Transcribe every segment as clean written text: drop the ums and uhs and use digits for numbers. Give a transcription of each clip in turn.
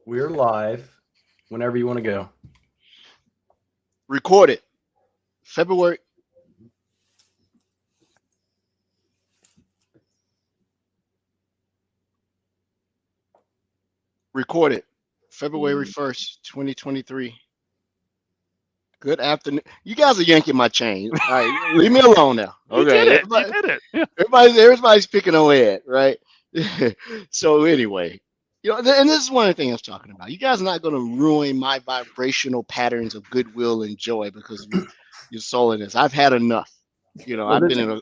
We're live whenever you want to go. Recorded February. Recorded February 1st, 2023. Good afternoon. You guys are yanking my chain. All right, leave me alone now. You Okay, did it. You did it. Yeah. everybody's picking away at right. So anyway, and this is one of the things I was talking about. You guys are not going to ruin my vibrational patterns of goodwill and joy because of your souliness. I've had enough. Well, I've this- been in a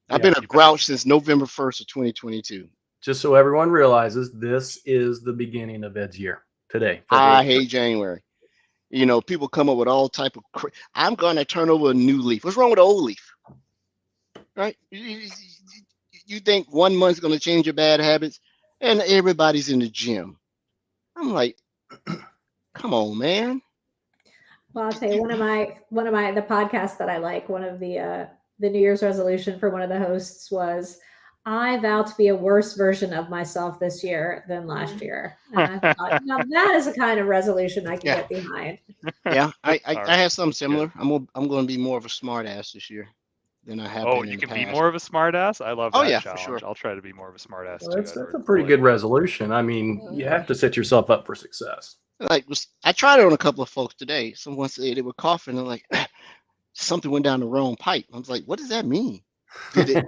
I've Yeah. been a grouch since November 1st of 2022. Just so everyone realizes, this is the beginning of Ed's year today. I February. hate January. People come up with all type of. I'm going to turn over a new leaf. What's wrong with the old leaf? Right? You think 1 month's going to change your bad habits, and everybody's in the gym. I'm like, come on, man. Well, I'll tell you, one of the podcasts that I like, one of the New Year's resolution for one of the hosts was, I vow to be a worse version of myself this year than last year. And I thought, now that is a kind of resolution I can Yeah. get behind. Yeah, I All right. have something similar. I'm going to be more of a smart ass this year than I have Oh, been you in can the be past. more of a smartass. I love Oh, that yeah, for challenge. sure. I'll try to be more of a smartass Well, too. that's Edward. a pretty I good like that. resolution. I mean, you have to set yourself up for success. I tried it on a couple of folks today. Someone said they were coughing and like something went down the wrong pipe. I was like, what does that mean? Did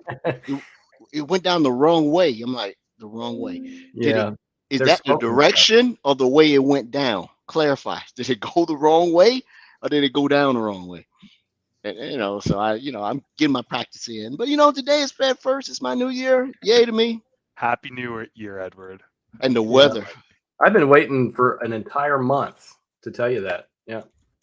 it went down the wrong way? I'm like, the wrong way. Yeah. Is There's that the smoke in the direction or the way it went down? Clarify. Did it go the wrong way or did it go down the wrong way? And, so I'm getting my practice in. But today is Feb 1st. It's my new year. Yay to me. Happy New Year, Edward. And the weather. I've been waiting for an entire month to tell you that. Yeah.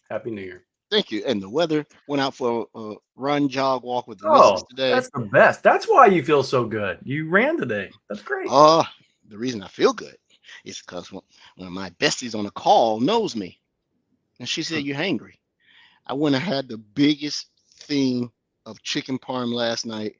Happy New Year. Thank you. And the weather. Went out for a run, jog, walk with the Oh, missus today. that's the best. That's why you feel so good. You ran today. That's great. The reason I feel good is because one of my besties on a call knows me. And she said, you're hangry. I went and had the biggest thing of chicken parm last night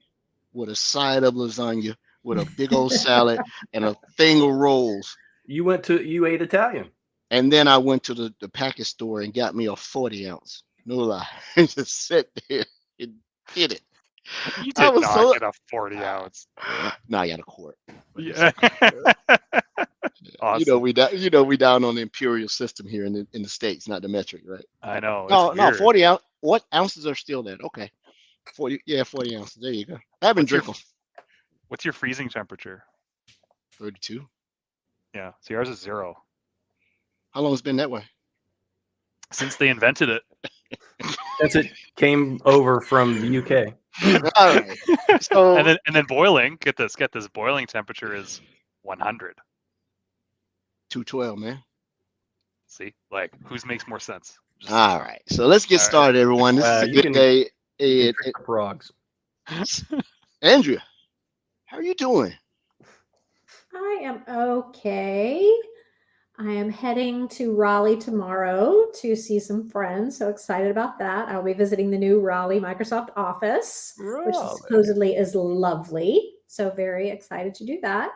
with a side of lasagna, with a big old salad and a thing of rolls. You ate Italian. And then I went to the package store and got me a 40 ounce. No lie. And just sat there and did it. You I did was not so- get a 40 ounce. No, I got a quart. Yeah. Awesome. We down on the imperial system here in the States, not the metric, right? I know. No, it's weird. 40 ounce. What ounces are still there? Okay. 40 ounces. There you go. I haven't What's your- drinking What's your freezing temperature? 32. Yeah. So yours is 0. How long has it been that way? Since they invented it. Since it came over from the UK. All right. So And then boiling, get this boiling temperature is 100. 212, man. See? Like whose makes more sense? Just- All right. So let's get All right. started, everyone. This is a You good can- day. You can trick the frogs. Andrea, how are you doing? I am okay. I am heading to Raleigh tomorrow to see some friends. So excited about that. I'll be visiting the new Raleigh Microsoft office, which Raleigh. supposedly is lovely. So very excited to do that.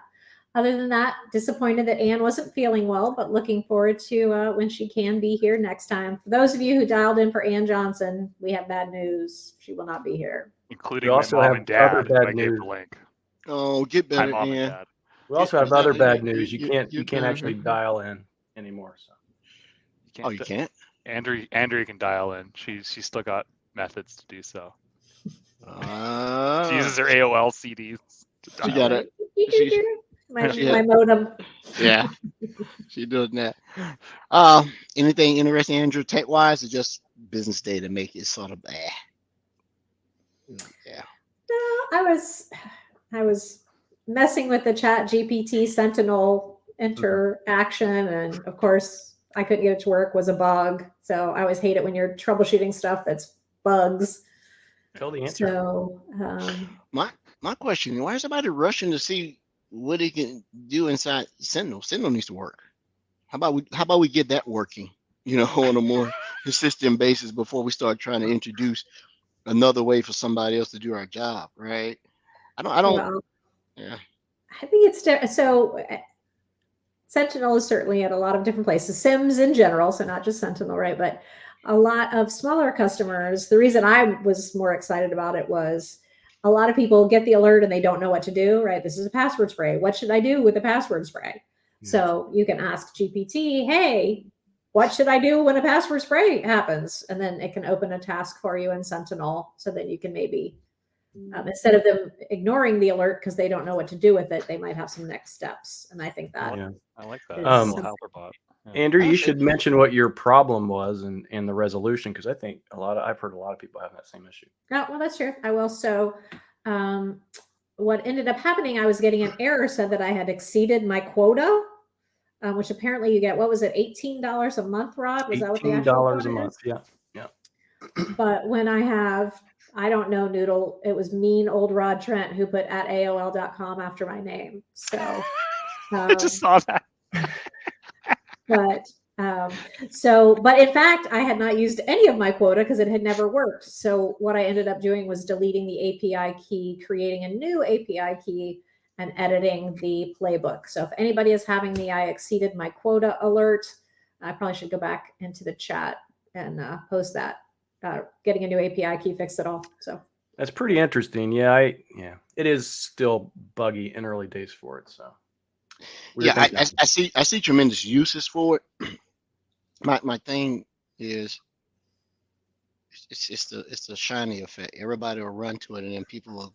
Other than that, disappointed that Anne wasn't feeling well, but looking forward to when she can be here next time. For those of you who dialed in for Ann Johnson, we have bad news. She will not be here. Including We my also mom have and dad. other bad I gave news. the link. Oh, get Hi, better, mom and Ann. dad. We also have other bad news. You You can't actually dial in anymore. So Oh, you can't? Andrea can dial in. She's still got methods to do so. She uses her AOL CDs. To She dial got in. it. My Yeah. modem. Yeah. She doing that. Anything interesting, Andrew, tech-wise, or just business day to make it sort of bad? Yeah. No, I was messing with the Chat GPT Sentinel interaction, and of course I couldn't get it to work. Was a bug. So I always hate it when you're troubleshooting stuff that's bugs. tell the answer. So My question: why is somebody rushing to see what it can do inside Sentinel? Sentinel needs to work. How about we get that working? On a more consistent basis before we start trying to introduce another way for somebody else to do our job, right? I don't. well, Yeah. I think it's so. Sentinel is certainly at a lot of different places, Sims in general, so not just Sentinel, right? But a lot of smaller customers, the reason I was more excited about it was a lot of people get the alert and they don't know what to do, right? This is a password spray. What should I do with a password spray? Yeah. So you can ask GPT, hey, what should I do when a password spray happens? And then it can open a task for you in Sentinel so that you can maybe, instead of them ignoring the alert because they don't know what to do with it, they might have some next steps. And I think that Yeah. I like that. is Little helper bot. Yeah. Andrew, you That's should mention what your problem was and the resolution, because I think I've heard a lot of people have that same issue. Oh, well, that's true. I will. So, what ended up happening, I was getting an error said that I had exceeded my quota, which apparently you get, what was it, $18 a month, Rod? Was that what the actual $18 quota a is? month. Yeah. But when I don't know, Noodle, it was mean old Rod Trent who put at AOL.com after my name. So, I just saw that. but in fact, I had not used any of my quota because it had never worked. So what I ended up doing was deleting the API key, creating a new API key, and editing the playbook. So if anybody is having the I exceeded my quota alert, I probably should go back into the chat and post that. Getting a new API key fixed it all. So That's pretty interesting. Yeah, it is still buggy in early days for it. So Yeah, I see tremendous uses for it. My thing is it's the shiny effect. Everybody will run to it, and then people will,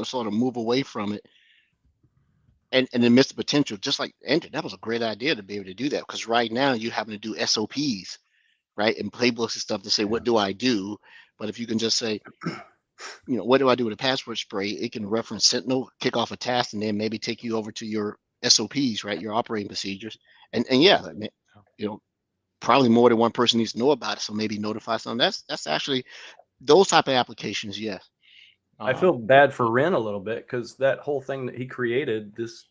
sort of move away from it, and then miss the potential. Just like Andrew, that was a great idea to be able to do that, because right now you're having to do SOPs, right, and playbooks and stuff to say what do I do. But if you can just say, what do I do with a password spray? It can reference Sentinel, kick off a task, and then maybe take you over to your SOPs, right, your operating procedures, and yeah, probably more than one person needs to know about it, so maybe notify some. That's actually those type of applications. Yes. I feel bad for Ren a little bit because that whole thing that he created, this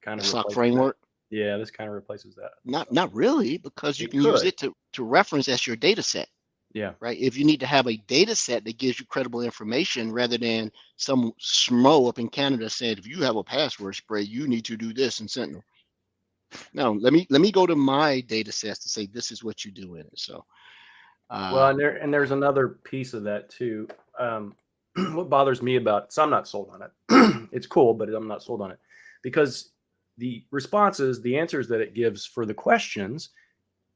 kind The of SOC replaces framework. that. Yeah, this kind of replaces that. Not really, because you can use it to reference as your data set. Yeah. Right. If you need to have a data set that gives you credible information, rather than some schmo up in Canada saying, if you have a password spray, you need to do this in Sentinel. No, let me go to my data sets to say this is what you do in it. So well, and there's another piece of that too. What bothers me about it, so I'm not sold on it. It's cool, but I'm not sold on it because the responses, the answers that it gives for the questions,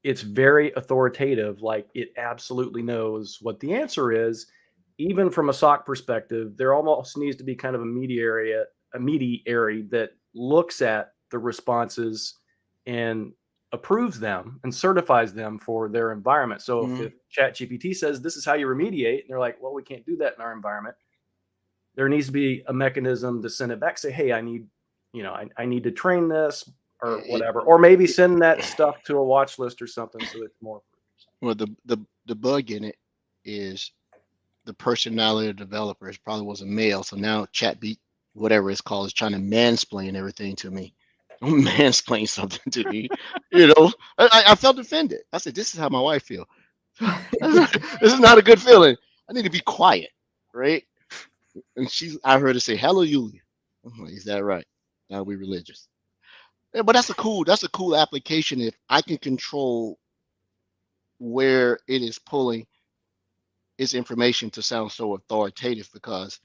it's very authoritative. Like it absolutely knows what the answer is. Even from a SOC perspective, there almost needs to be kind of a mediary that looks at the responses and approves them and certifies them for their environment. So if ChatGPT says this is how you remediate, and they're like, well, we can't do that in our environment, there needs to be a mechanism to send it back, say, hey, I need to train this or whatever, or maybe send that stuff to a watch list or something so it's more. Well, the bug in it is the personality of the developers probably was a male, so now ChatBeat, whatever it's called, is trying to mansplain everything to me. Don't mansplain something to me. I felt offended. I said, this is how my wife feels. This is not a good feeling. I need to be quiet, right? And I heard her say, hallelujah. I'm like, is that right? Now we religious. Yeah, but that's a cool application if I can control where it is pulling its information to sound so authoritative, because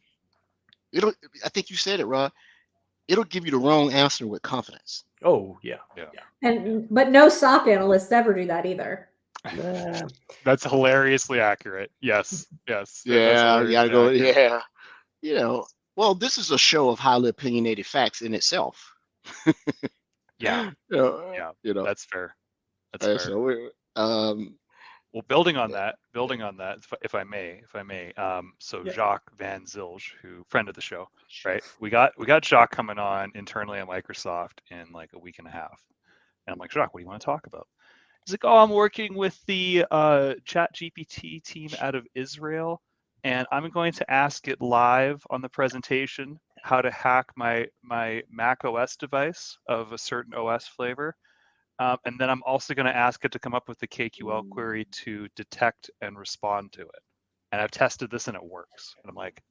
I think you said it, Rod, it'll give you the wrong answer with confidence. Oh yeah. But no SOC analysts ever do that either. That's hilariously accurate. Yes. Yeah, you gotta go. Yeah. Well, this is a show of highly opinionated facts in itself. Yeah. That's fair. That's fair. So, well, building on that, if I may. So Jacques Van Zilge, friend of the show, right? We got Jacques coming on internally at Microsoft in like a week and a half, and I'm like, Jacques, what do you want to talk about? He's like, oh, I'm working with the ChatGPT team out of Israel, and I'm going to ask it live on the presentation how to hack my Mac OS device of a certain OS flavor. And then I'm also going to ask it to come up with the KQL query to detect and respond to it. And I've tested this and it works. And I'm like,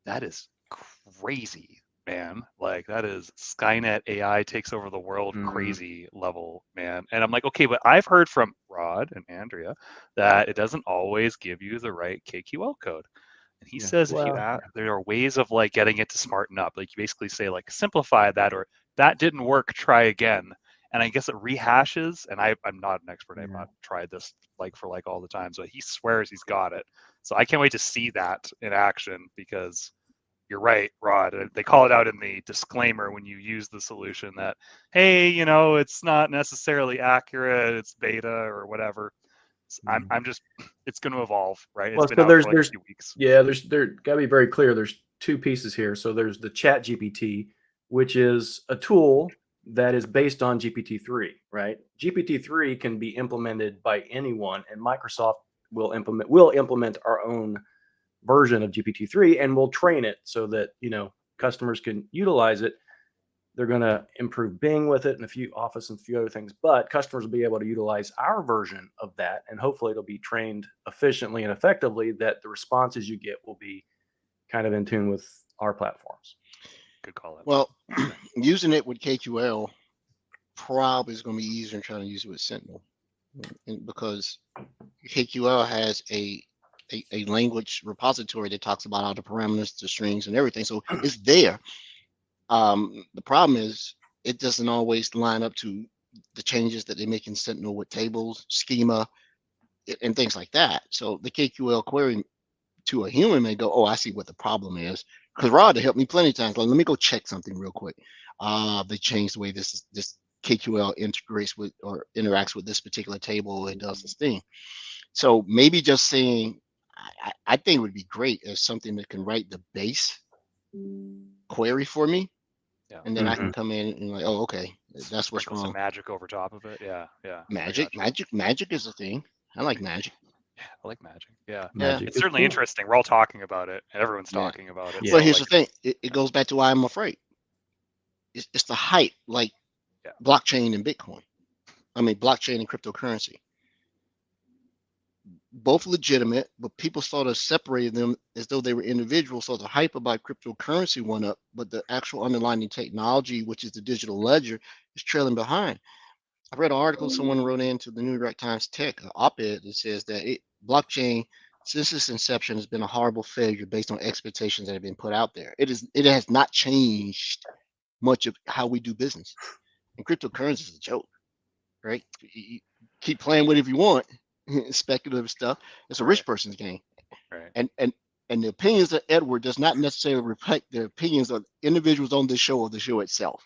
that is crazy. man. Like that is Skynet AI takes over the world Mhm. crazy level, man. And I'm like, okay, but I've heard from Rod and Andrea that it doesn't always give you the right KQL code. And he Yeah. says if you Well, add, there are ways of like getting it to smarten up. Like you basically say like simplify that, or that didn't work, try again. And I guess it rehashes. And I'm not an expert. I've Yeah. not tried this like for like all the time. So he swears he's got it. So I can't wait to see that in action because you're right, Rod. They call it out in the disclaimer when you use the solution that, hey, you know, it's not necessarily accurate. It's beta or whatever. I'm just, it's going to evolve, right? It's Well, been so out there's for like a few weeks. yeah, there gotta be very clear. There's two pieces here. So there's the Chat GPT, which is a tool that is based on GPT-3, right? GPT-3 can be implemented by anyone, and Microsoft will implement our own version of GPT-3, and we'll train it so that customers can utilize it. They're going to improve Bing with it and a few Office and a few other things, but customers will be able to utilize our version of that, and hopefully it'll be trained efficiently and effectively that the responses you get will be kind of in tune with our platforms. Good call. Well, using it with KQL probably is going to be easier than trying to use it with Sentinel, because KQL has a language repository that talks about all the parameters, the strings, and everything. So it's there. The problem is it doesn't always line up to the changes that they make in Sentinel with tables, schema, and things like that. So the KQL query to a human may go, oh, I see what the problem is. Because Rod helped me plenty of times. Like, let me go check something real quick. They changed the way this KQL integrates with or interacts with this particular table and does this thing. So maybe just saying, I think it would be great as something that can write the base query for me. Yeah. And then I can come in and like, oh, okay, that's what's Sprinkle some wrong. magic over top of it. Yeah. Magic is a thing. I like magic. Yeah, I like magic. Yeah. Magic It's is certainly cool. interesting. We're all talking about it, and everyone's Yeah. talking about it. Yeah. So But here's like, the thing. It goes back to why I'm afraid. It's the hype, like blockchain and Bitcoin. I mean, blockchain and cryptocurrency. Both legitimate, but people sort of separated them as though they were individuals. So the hype about cryptocurrency went up, but the actual underlying technology, which is the digital ledger, is trailing behind. I read an article someone wrote into the New York Times Tech op-ed that says that blockchain, since its inception, has been a horrible failure based on expectations that have been put out there. It has not changed much of how we do business. And cryptocurrency is a joke, right? You keep playing with it if you want. Speculative stuff. It's a rich person's game. right. And the opinions of Edward does not necessarily reflect the opinions of individuals on the show or the show itself.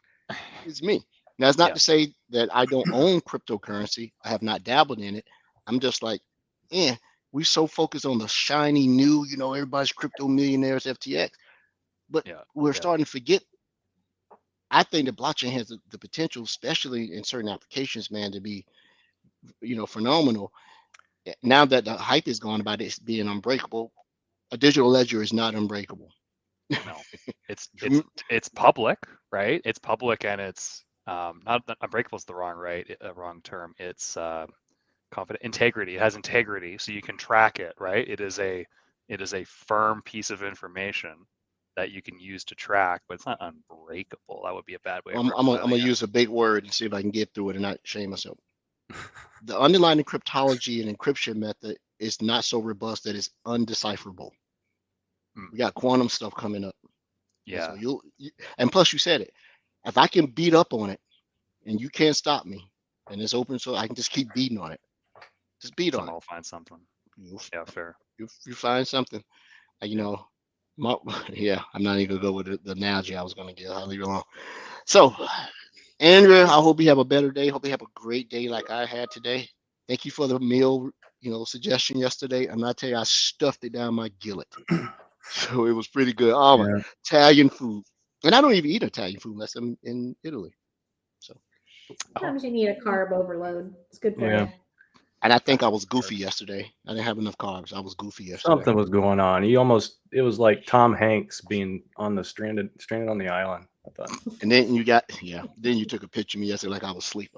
It's me. Now, it's not to say that I don't own cryptocurrency. I have not dabbled in it. I'm just like, we so focused on the shiny new, everybody's crypto millionaires, FTX. But we're starting to forget. I think the blockchain has the potential, especially in certain applications, man, to be, phenomenal. Now that the hype is gone about it being unbreakable, a digital ledger is not unbreakable. No, it's public, right? It's public, and it's not unbreakable is the wrong term. It's confident integrity. It has integrity, so you can track it, right? It is a firm piece of information that you can use to track, but it's not unbreakable. That would be a bad way. I'm gonna use a big word and see if I can get through it and not shame myself. The underlying cryptology and encryption method is not so robust that it's undecipherable. We got quantum stuff coming up. Yeah. So and plus you said it. If I can beat up on it and you can't stop me and it's open, so I can just keep beating on it. Just beat on it. I'll find something. Yeah, fair. You find something. I'm not even gonna go with the analogy I was gonna give. I'll leave it alone. So, Andrea, I hope you have a better day. Hope you have a great day like I had today. Thank you for the meal, suggestion yesterday. I'm not telling you, I stuffed it down my gullet. So it was pretty good. Oh my, Italian food. And I don't even eat Italian food unless I'm in Italy. So sometimes you need a carb overload. It's good for you. And I think I was goofy yesterday. I didn't have enough carbs. I was goofy yesterday. Something was going on. It was like Tom Hanks being on the stranded on the island, I thought. And then then you took a picture of me yesterday like I was asleep.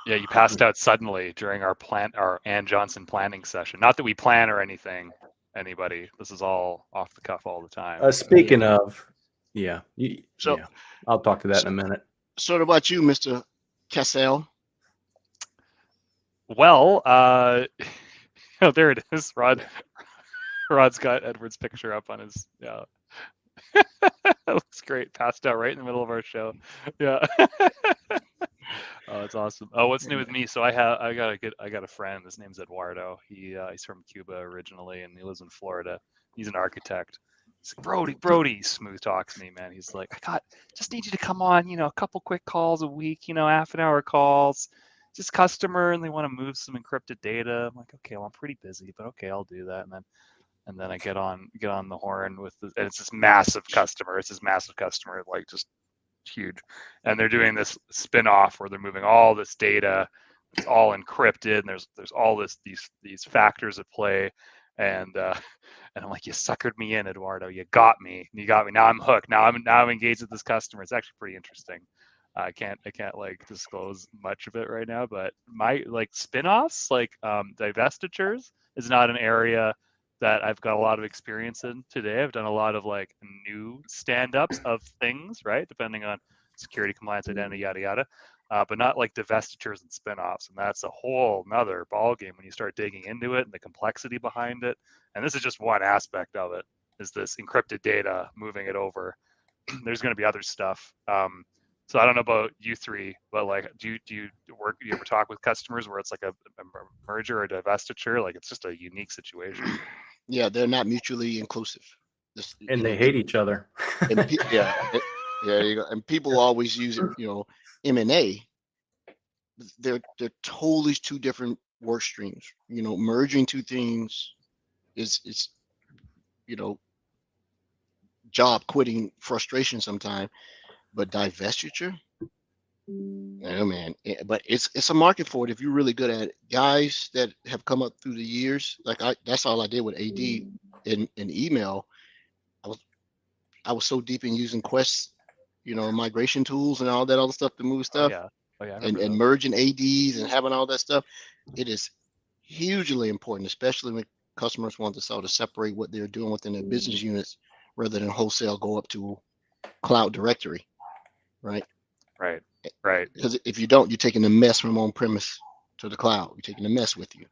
Yeah, you passed out suddenly during our Ann Johnson planning session. Not that we plan or anything, anybody. This is all off the cuff all the time. Speaking of, Yeah. So, Yeah. I'll talk to that in a minute. so what about you, Mr. Cassell? Well, oh, there it is. Rod's got Edward's picture up on his. Yeah, that looks great. Passed out right in the middle of our show. Yeah. Oh, it's awesome. Oh, what's new with me? So I got a friend. His name's Eduardo. He's from Cuba originally, and he lives in Florida. He's an architect. He's like, Brody, he smooth talks me, man. He's like, just need you to come on, a couple quick calls a week, half an hour calls, just customer, and they want to move some encrypted data. I'm like, okay, well, I'm pretty busy, but okay, I'll do that. And then I get on the horn and it's this massive customer. It's this massive customer, like just huge, and they're doing this spin-off where they're moving all this data. It's all encrypted, and there's all these factors at play, and I'm like, you suckered me in, Eduardo. You got me. Now I'm hooked. Now I'm engaged with this customer. It's actually pretty interesting. I can't like disclose much of it right now, but my like spin-offs, like divestitures, is not an area that I've got a lot of experience in today. I've done a lot of like new stand-ups of things, right? Depending on security, compliance, identity, yada yada, but not like divestitures and spin-offs. And that's a whole nother ballgame when you start digging into it and the complexity behind it. And this is just one aspect of it, is this encrypted data, moving it over. There's going to be other stuff. So I don't know about you three, but like, do you ever talk with customers where it's like a merger or divestiture? Like, it's just a unique situation. Yeah, they're not mutually inclusive. And they hate each other. And yeah, there you go. And people always use it, M&A. They're totally two different work streams. Merging two things is job quitting frustration sometimes, but divestiture, oh man. But it's a market for it if you're really good at it. Guys that have come up through the years, like that's all I did with AD in email. I was so deep in using Quest, migration tools and all that other stuff to move stuff. Oh yeah, and merging ADs and having all that stuff. It is hugely important, especially when customers want to sort of separate what they're doing within their business units rather than wholesale go up to cloud directory, right? Right. Because if you don't, you're taking the mess from on-premise to the cloud. You're taking the mess with you.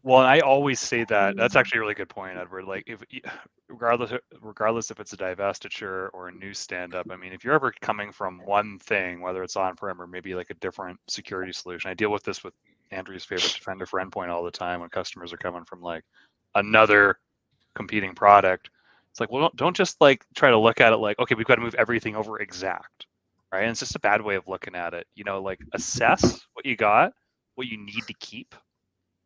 Well, and I always say that. That's actually a really good point, Edward. Like, if regardless if it's a divestiture or a new stand-up, I mean, if you're ever coming from one thing, whether it's on-prem or maybe like a different security solution, I deal with this with Andrew's favorite Defender for Endpoint all the time when customers are coming from like another competing product. It's like, well, don't just like try to look at it like, okay, we've got to move everything over exact, right? And it's just a bad way of looking at it. Like assess what you got, what you need to keep.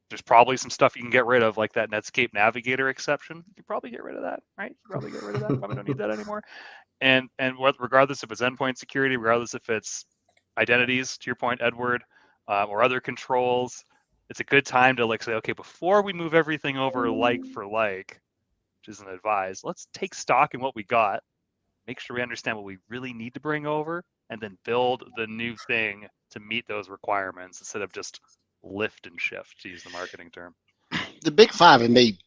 There's probably some stuff you can get rid of, like that Netscape Navigator exception. You can probably get rid of that, right? You probably get rid of that. Probably don't need that anymore. And regardless if it's endpoint security, regardless if it's identities, to your point, Edward, or other controls, it's a good time to like say, okay, before we move everything over like for like, which isn't advised, let's take stock in what we got, make sure we understand what we really need to bring over, and then build the new thing to meet those requirements instead of just lift and shift, to use the marketing term. The big five have made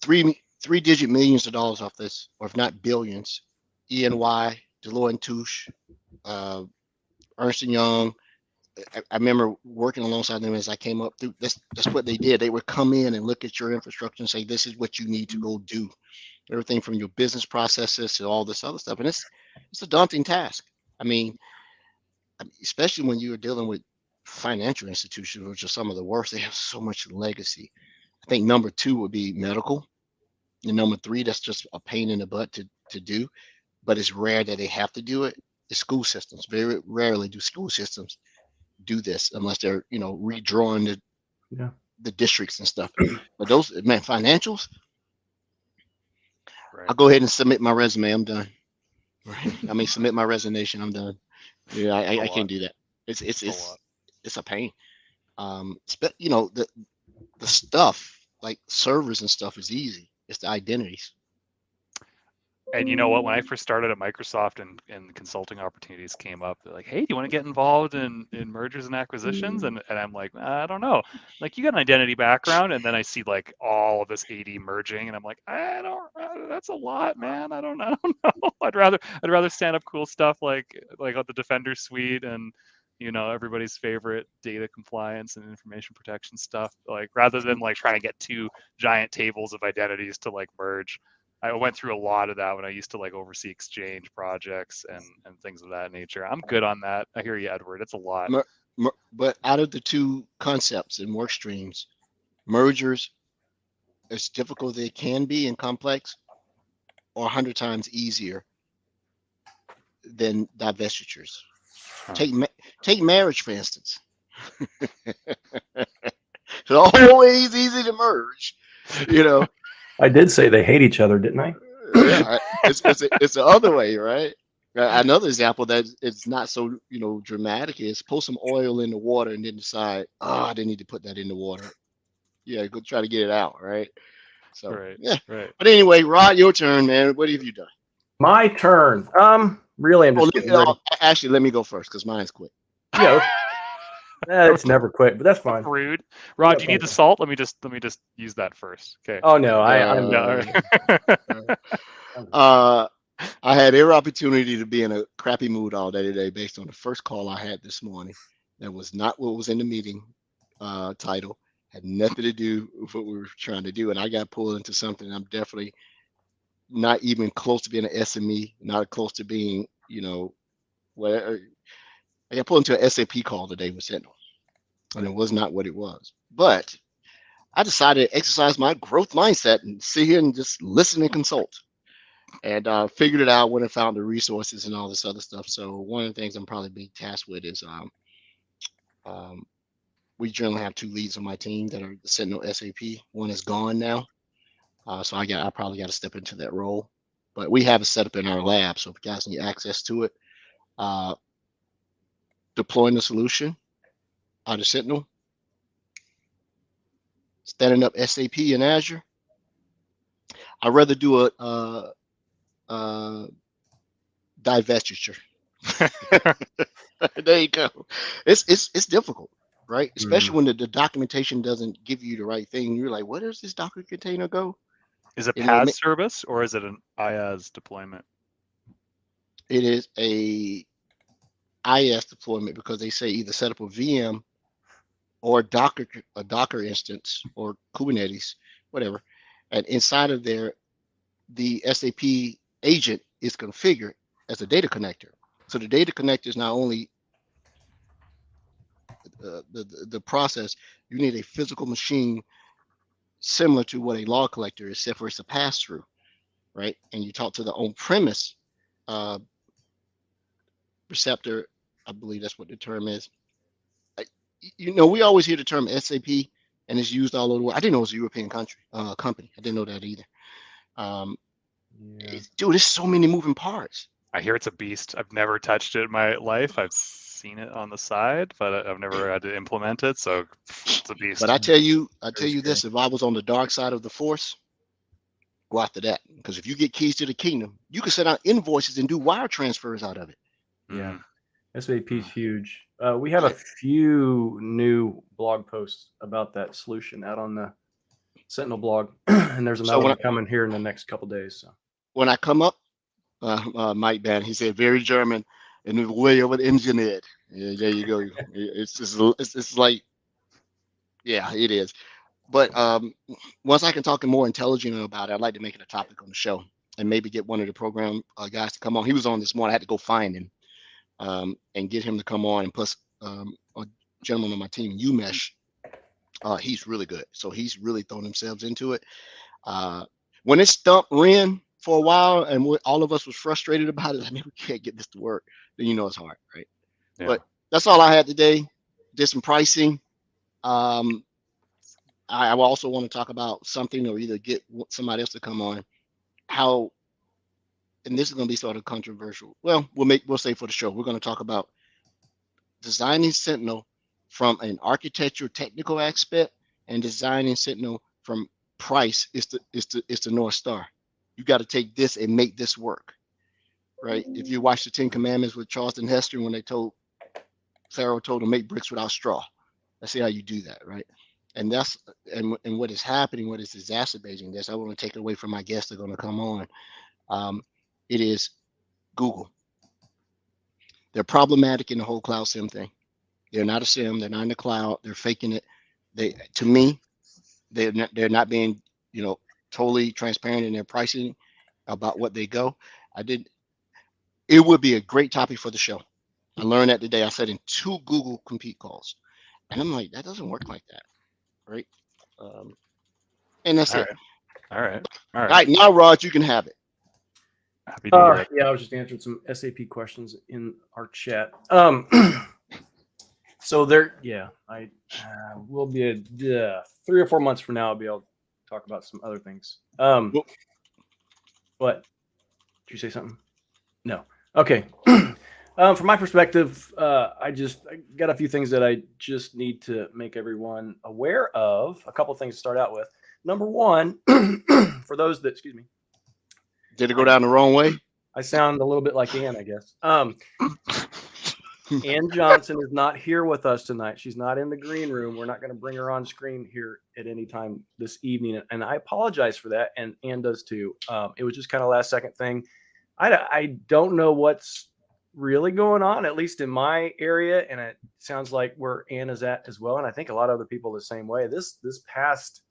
three-digit millions of dollars off this, or if not billions. EY, Deloitte & Touche, Ernst & Young. I remember working alongside them as I came up through. That's what they did. They would come in and look at your infrastructure and say, this is what you need to go do. Everything from your business processes to all this other stuff. And it's a daunting task. I mean, especially when you're dealing with financial institutions, which are some of the worst. They have so much legacy. I think number 2 would be medical. And number 3, that's just a pain in the butt to do, but it's rare that they have to do it. The school systems, very rarely do school systems do this unless they're, redrawing the districts and stuff. But those, man, financials, Right. I'll go ahead and submit my resume. I'm done. I mean, submit my resignation. I'm done. Yeah, I can't do that. It's a pain. The stuff like servers and stuff is easy. It's the identities. And you know what? When I first started at Microsoft and consulting opportunities came up, they're like, "Hey, do you want to get involved in mergers and acquisitions?" And I'm like, "I don't know." Like, you got an identity background, and then I see like all of this AD merging, and I'm like, "I don't. That's a lot, man. I don't know. I'd rather stand up cool stuff like the Defender suite and everybody's favorite data compliance and information protection stuff. Like, rather than like trying to get two giant tables of identities to like merge." I went through a lot of that when I used to like oversee exchange projects and things of that nature. I'm good on that. I hear you, Edward. It's a lot. But out of the two concepts and work streams, mergers, as difficult as they can be and complex, are 100 times easier than divestitures. Take marriage, for instance. It's always easy to merge, I did say they hate each other, didn't I? Yeah, it's the other way, right? Another example that it's not so dramatic is pour some oil in the water and then decide, I didn't need to put that in the water. Yeah, go try to get it out, right? So Right. But anyway, Rod, your turn, man. What have you done? My turn. Really, I'm just getting ready. Actually, let me go first because mine's quick. Yeah, it's never quick, but that's fine. Rude. Rod, do you need the salt? Let me just use that first. Okay. Oh no, I had every opportunity to be in a crappy mood all day today based on the first call I had this morning. That was not what was in the meeting title. Had nothing to do with what we were trying to do. And I got pulled into something I'm definitely not even close to being an SME, not close to being, where I got pulled into an SAP call today with Sentinel. And it was not what it was. But I decided to exercise my growth mindset and sit here and just listen and consult. And figured it out when I found the resources and all this other stuff. So one of the things I'm probably being tasked with is we generally have two leads on my team that are the Sentinel SAP. One is gone now. So I probably got to step into that role. But we have it set up in our lab. So if you guys need access to it, deploying the solution out of Sentinel, standing up SAP in Azure. I'd rather do a divestiture. There you go. It's difficult, right? Especially when the documentation doesn't give you the right thing. You're like, where does this Docker container go? Is it PaaS service or is it an IaaS deployment? It is a IaaS deployment because they say either set up a VM or a Docker instance or Kubernetes, whatever. And inside of there, the SAP agent is configured as a data connector. So the data connector is not only the process, you need a physical machine similar to what a log collector is, except for it's a pass-through, right? And you talk to the on-premise receptor, I believe that's what the term is. We always hear the term SAP and it's used all over the world. I didn't know it was a European company. I didn't know that either. Dude, there's so many moving parts. I hear it's a beast. I've never touched it in my life. I've seen it on the side, but I've never had to implement it. So it's a beast. But I tell you this: if I was on the dark side of the force, go after that. Because if you get keys to the kingdom, you can send out invoices and do wire transfers out of it. Yeah, SAP is huge. We have a few new blog posts about that solution out on the Sentinel blog, and there's another one coming here in the next couple days. So when I come up, Mike Ban, he said very German and way over engineered. Yeah, there you go. It's like, yeah, it is. But once I can talk more intelligently about it, I'd like to make it a topic on the show and maybe get one of the program guys to come on. He was on this morning. I had to go find him and get him to come on. And plus, a gentleman on my team, UMesh, he's really good. So he's really thrown themselves into it. When it stumped Ren for a while and all of us was frustrated about it, like, man, we can't get this to work, then it's hard, right? Yeah. But that's all I had today. Did some pricing. I also want to talk about something or either get somebody else to come on how, and this is going to be sort of controversial. Well, we'll say for the show, we're going to talk about designing Sentinel from an architecture technical aspect and designing Sentinel from price is the North Star. you got to take this and make this work, right? If you watch the 10 Commandments with Charlton Heston, when Pharaoh told him make bricks without straw, let's see how you do that, right? And that's and what is happening, what is exacerbating this, I want to take it away from my guests that are going to come on. It is Google. They're problematic in the whole cloud SIM thing. They're not a SIM. They're not in the cloud. They're faking it. To me, they're not being, totally transparent in their pricing about what they go. It would be a great topic for the show. I learned that today. I said in 2 Google compete calls, and I'm like, that doesn't work like that, right? And that's it. All right. All right, now, Rod, you can have it. Happy to hear it. Yeah, I was just answering some SAP questions in our chat. So I will be 3 or 4 months from now. I'll be able to talk about some other things. But did you say something? No. Okay. From my perspective, I got a few things that I just need to make everyone aware of. A couple of things to start out with. Number one, for those that, excuse me. Did it go down the wrong way? I sound a little bit like Ann, I guess. Ann Johnson is not here with us tonight. She's not in the green room. We're not going to bring her on screen here at any time this evening. And I apologize for that. And Ann does too. It was just kind of last second thing. I don't know what's really going on, at least in my area. And it sounds like where Ann is at as well. And I think a lot of other people the same way. This past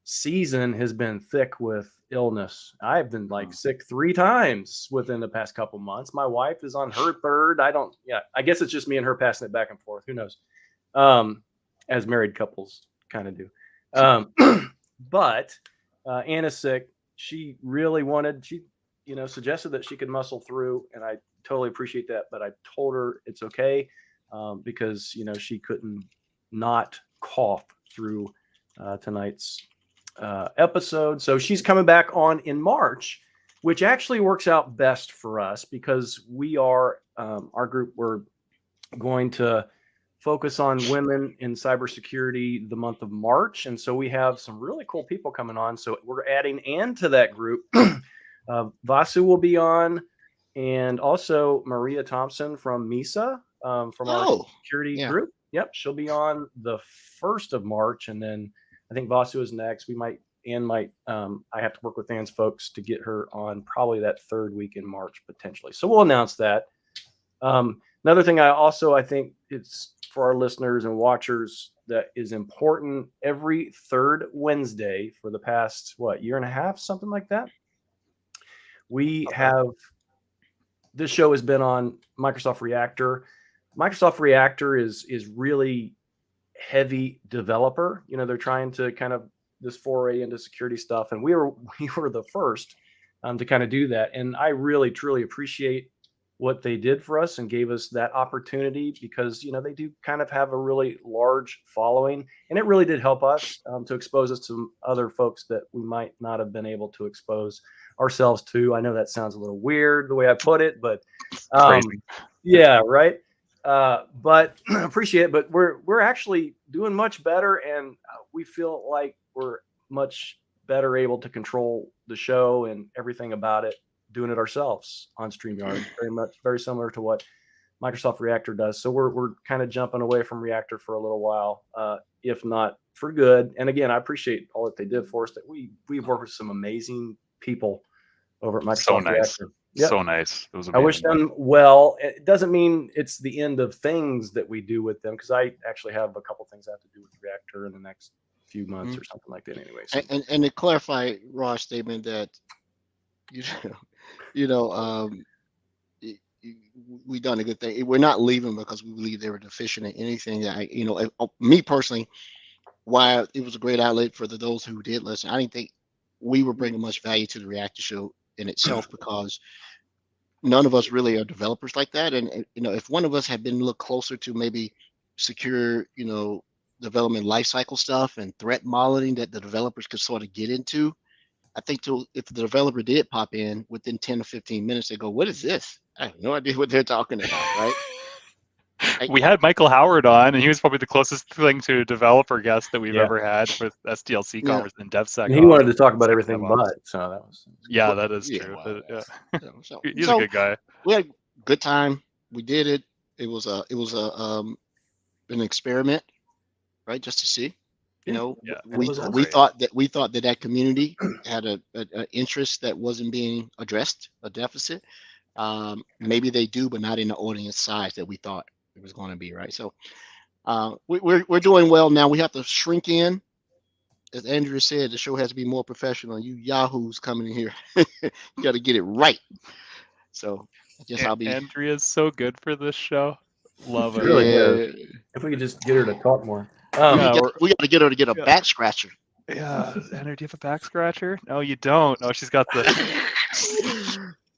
season has been thick with illness. I've been sick 3 times within the past couple months. My wife is on her 3rd. I guess it's just me and her passing it back and forth. Who knows? As married couples kind of do. But Anna's sick. She really suggested that she could muscle through, and I totally appreciate that. But I told her it's okay because, she couldn't not cough through tonight's episode. So she's coming back on in March, which actually works out best for us because we are our group. We're going to focus on women in cybersecurity the month of March, and so we have some really cool people coming on. So we're adding Ann to that group. Vasu will be on, and also Maria Thompson from MISA from our security group. Yep, she'll be on the 1st of March, and then I think Vasu is next. Ann might, I have to work with Ann's folks to get her on probably that 3rd week in March potentially. So we'll announce that. Another thing I think it's for our listeners and watchers that is important, every 3rd Wednesday for the past, year and a half, something like that. This show has been on Microsoft Reactor. Microsoft Reactor is really heavy developer. They're trying to kind of this foray into security stuff, and we were the first to kind of do that. And I really truly appreciate what they did for us and gave us that opportunity because they do kind of have a really large following, and it really did help us to expose us to other folks that we might not have been able to expose ourselves to. I know that sounds a little weird the way I put it, but yeah, right. But appreciate it. But we're actually doing much better, and we feel like we're much better able to control the show and everything about it, doing it ourselves on StreamYard. Very similar to what Microsoft Reactor does. So we're kind of jumping away from Reactor for a little while, if not for good. And again, I appreciate all that they did for us. That we've worked with some amazing people over at Microsoft So nice. Reactor. Yep. So nice. It was I wish them well. It doesn't mean it's the end of things that we do with them, because I actually have a couple things I have to do with Reactor in the next few months or something like that. Anyway, so. And to clarify Raw's statement that we done a good thing. We're not leaving because we believe they were deficient in anything. Me personally, while it was a great outlet for those who did listen, I didn't think we were bringing much value to the Reactor show in itself because none of us really are developers like that. And if one of us had been a little closer to maybe secure, development lifecycle stuff and threat modeling that the developers could sort of get into, I think if the developer did pop in within 10 or 15 minutes, they go, "What is this? I have no idea what they're talking about," right? We had Michael Howard on, and he was probably the closest thing to a developer guest that we've Yeah. ever had with SDLC Yeah. Conference and DevSec. And he wanted to talk about DevSec everything DevOps. but, so that was. Yeah, that is Yeah, true. well, Yeah. So, He's so a good guy. we had a good time. We did it. It was an experiment, right? Just to see. You Yeah. know, Yeah, it we was we awesome. thought that community had a interest that wasn't being addressed, a deficit. Maybe they do, but not in the audience size that we thought it was going to be, right? So we're doing well now. We have to shrink in. As Andrew said, the show has to be more professional. You yahoos coming in here, you got to get it right. So I guess I'll be. Andrea's so good for this show. Love it. Really Yeah. good. If we could just get her to talk more. Yeah. We got to get her to get a Yeah. back scratcher. Yeah, Andrew, do you have a back scratcher? No, you don't. No, she's got the.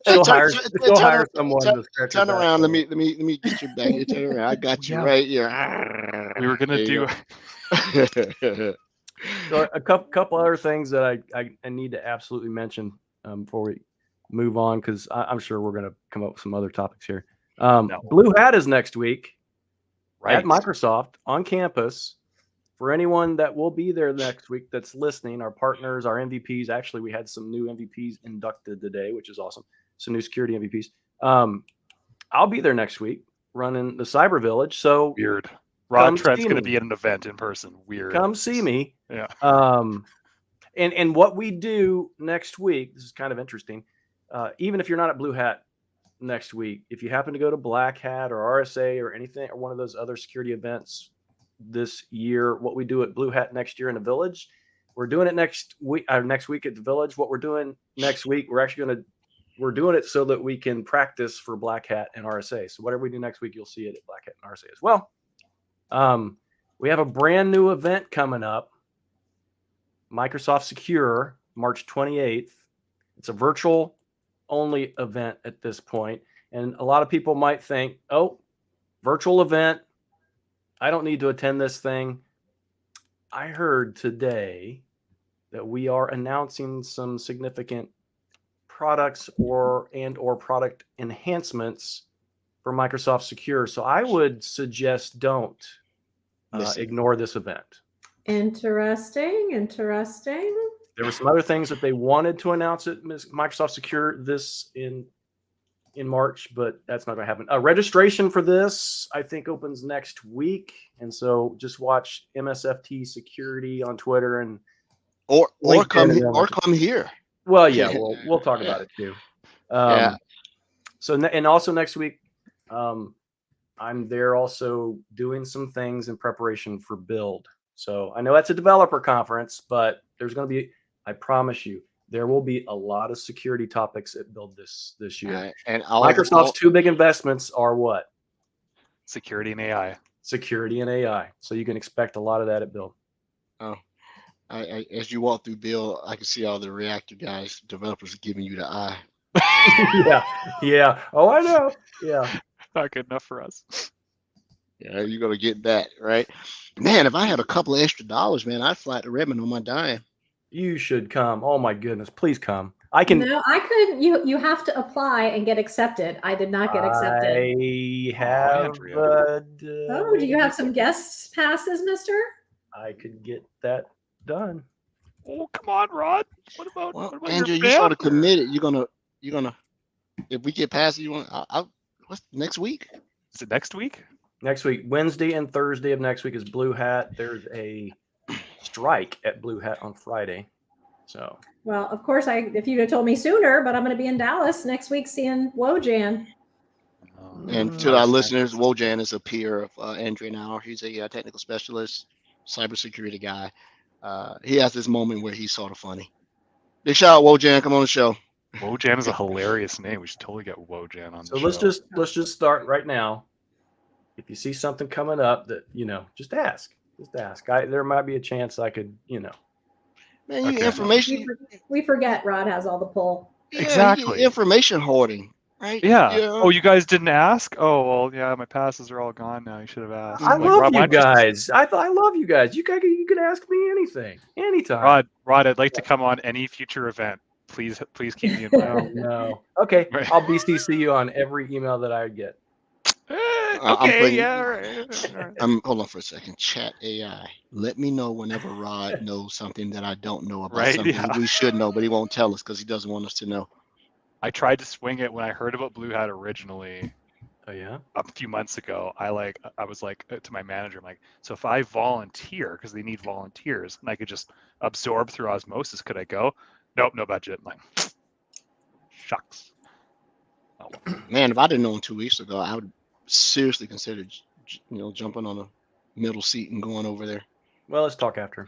She'll Turn- hire, turn- she'll turn- hire someone turn- to scratch her Turn back around. for Let her. me get your back. You turn around. I got you Yeah. right here. We were gonna There do. you go. So a couple other things that I need to absolutely mention before we move on, because I'm sure we're going to come up with some other topics here. No. Blue Hat is next week Right. at Microsoft on campus. For anyone that will be there next week that's listening, our partners, our MVPs. Actually, we had some new MVPs inducted today, which is awesome. Some new security MVPs. I'll be there next week running the Cyber Village. So Weird. Rod Come Trent's see gonna me. be at an event in person. Weird. come see me. Yeah. And what we do next week, this is kind of interesting. Even if you're not at Blue Hat next week, if you happen to go to Black Hat or RSA or anything or one of those other security events this year, what we do at Blue Hat next year in the Village, we're doing it next week at the Village. What we're doing next week, we're doing it so that we can practice for Black Hat and RSA. So whatever we do next week, you'll see it at Black Hat and RSA as well. We have a brand new event coming up, Microsoft Secure, March 28th. It's a virtual only event at this point. And a lot of people might think, oh, virtual event, I don't need to attend this thing. I heard today that we are announcing some significant products or product enhancements for Microsoft Secure. So I would suggest don't ignore this event. Interesting. There were some other things that they wanted to announce at Microsoft Secure this in March, but that's not going to happen. Registration for this, I think, opens next week, and so just watch MSFT Security on Twitter and or LinkedIn come here. well, yeah, we'll talk about it too. Yeah. So and also next week, I'm there also doing some things in preparation for Build. So I know that's a developer conference, but there's going to be, I promise you, there will be a lot of security topics at Build this year. And Microsoft's two big investments are what? Security and AI. Security and AI. So you can expect a lot of that at Build. I as you walk through Bill, I can see all the reactor guys, developers giving you the eye. Yeah. Oh, I know. Yeah. Not good enough for us. Yeah, you're gonna get that, right? Man, if I had a couple of extra dollars, man, I'd fly to Redmond on my dime. You should come. Oh my goodness. Please come. I can. No, I couldn't. You have to apply and get accepted. I did not get accepted. I have. Andrea. Oh, do you have some guest passes, mister? I could get that done. Oh, come on, Rod. What about Andrew, your you sort band? of committed. You're gonna. If we get past it, you want? What's next week? Is it next week? Next week, Wednesday and Thursday of next week is Blue Hat. There's a strike at Blue Hat on Friday. So Well, of course, if you'd have told me sooner, but I'm going to be in Dallas next week seeing Wojan. And to our listeners, Wojan is a peer of Andrea now. He's a technical specialist, cybersecurity guy. He has this moment where he's sort of funny. Big shout out, Wojan. Come on the show. Wojan is a hilarious name. We should totally get Wojan on the so show. let's just start right now. If you see something coming up that just ask. Just ask. There might be a chance I could, Man, you Okay. information. We forget Rod has all the pull. Yeah, Exactly. Information hoarding, right? Yeah. You know? Oh, you guys didn't ask? Oh, well, yeah, my passes are all gone now. You should have asked. I Like, love Rod, why you don't guys. I love you guys. You can ask me anything, anytime. Rod, I'd like to come on any future event. Please keep me in mind. No. Okay, Right. I'll BCC you on every email that I get. Eh, I'm Okay, putting. yeah, all right. All right. Hold on for a second. Chat AI. Let me know whenever Rod knows something that I don't know about Right, something yeah. we should know, but he won't tell us because he doesn't want us to know. I tried to swing it when I heard about Blue Hat originally Oh yeah. a few months ago. I was like to my manager, I'm like, so if I volunteer, because they need volunteers, and I could just absorb through osmosis, could I go? Nope, no budget. I'm like, shucks. Oh well. Man, if I'd have known 2 weeks ago, I would seriously consider, jumping on a middle seat and going over there. Well, let's talk after.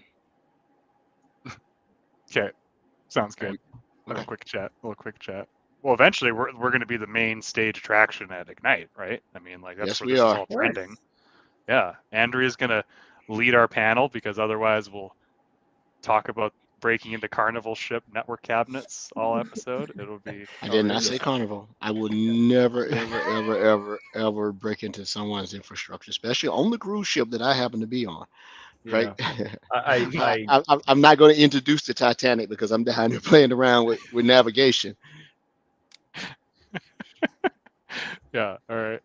Okay, sounds good. Okay. Little quick chat. Well, eventually we're going to be the main stage attraction at Ignite, right? I mean, like that's Yes, where we this are. is all trending. Yeah, Andrea's going to lead our panel because otherwise we'll talk about breaking into Carnival ship network cabinets all episode. It'll be. I did not outrageous. say Carnival. I will never, ever break into someone's infrastructure, especially on the cruise ship that I happen to be on. Right? I'm not going to introduce the Titanic because I'm down here playing around with anavigation. Yeah. All right.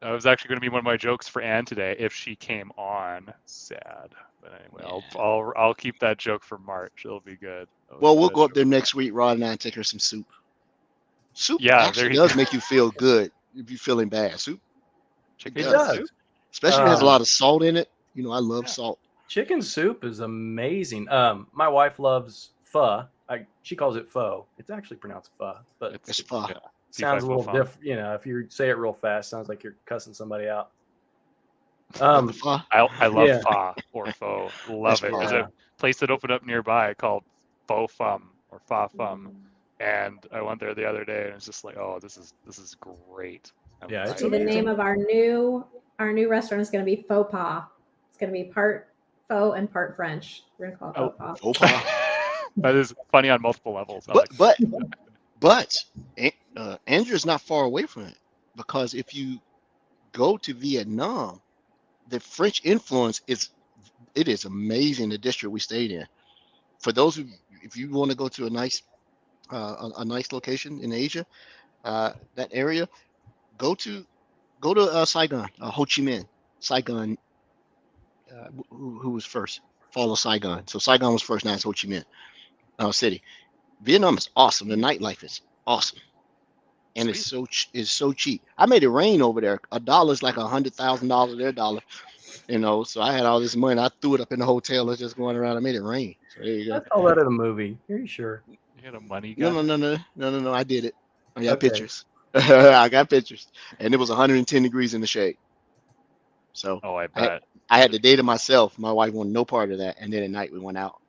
That was actually going to be one of my jokes for Anne today if she came on. Sad, but anyway, I'll keep that joke for March. It'll be good. Well, we'll go up there next week, Rod and I, and take her some soup. Soup actually does make you feel good if you're feeling bad. Soup, it does. Especially if it has a lot of salt in it. You know, I love salt. Chicken soup is amazing. My wife loves pho. She calls it pho. It's actually pronounced pho, but it's pho. Yeah. Sounds a little different. You know, if you say it real fast, sounds like you're cussing somebody out. I love pho or pho. Love it. There's a place that opened up nearby called Pho Fum or Pho Fum, and I went there the other day and it's just like, oh, this is great. Yeah, it's the name of our new restaurant is going to be Faux Pas. It's going to be part pho and part French. We're going to call it Faux Pas. That is funny on multiple levels. But Andrea's not far away from it, because if you go to Vietnam, the French influence is amazing. The district we stayed in. For those if you want to go to a nice location in Asia, that area, go to Saigon, Ho Chi Minh, Saigon. Who was first? Follow Saigon. So Saigon was first. Now it's Ho Chi Minh City. Vietnam is awesome. The nightlife is awesome, and it's so cheap. I made it rain over there. $1 is like $100,000 their dollar. You know, so I had all this money. I threw it up in the hotel. It's just going around. I made it rain. So there you go. That's all that in the movie. Are you sure? You had a money guy? No. I did it. I got pictures. I got pictures, and it was 110 degrees in the shade. So I bet I had the day to myself. My wife wanted no part of that. And then at night we went out.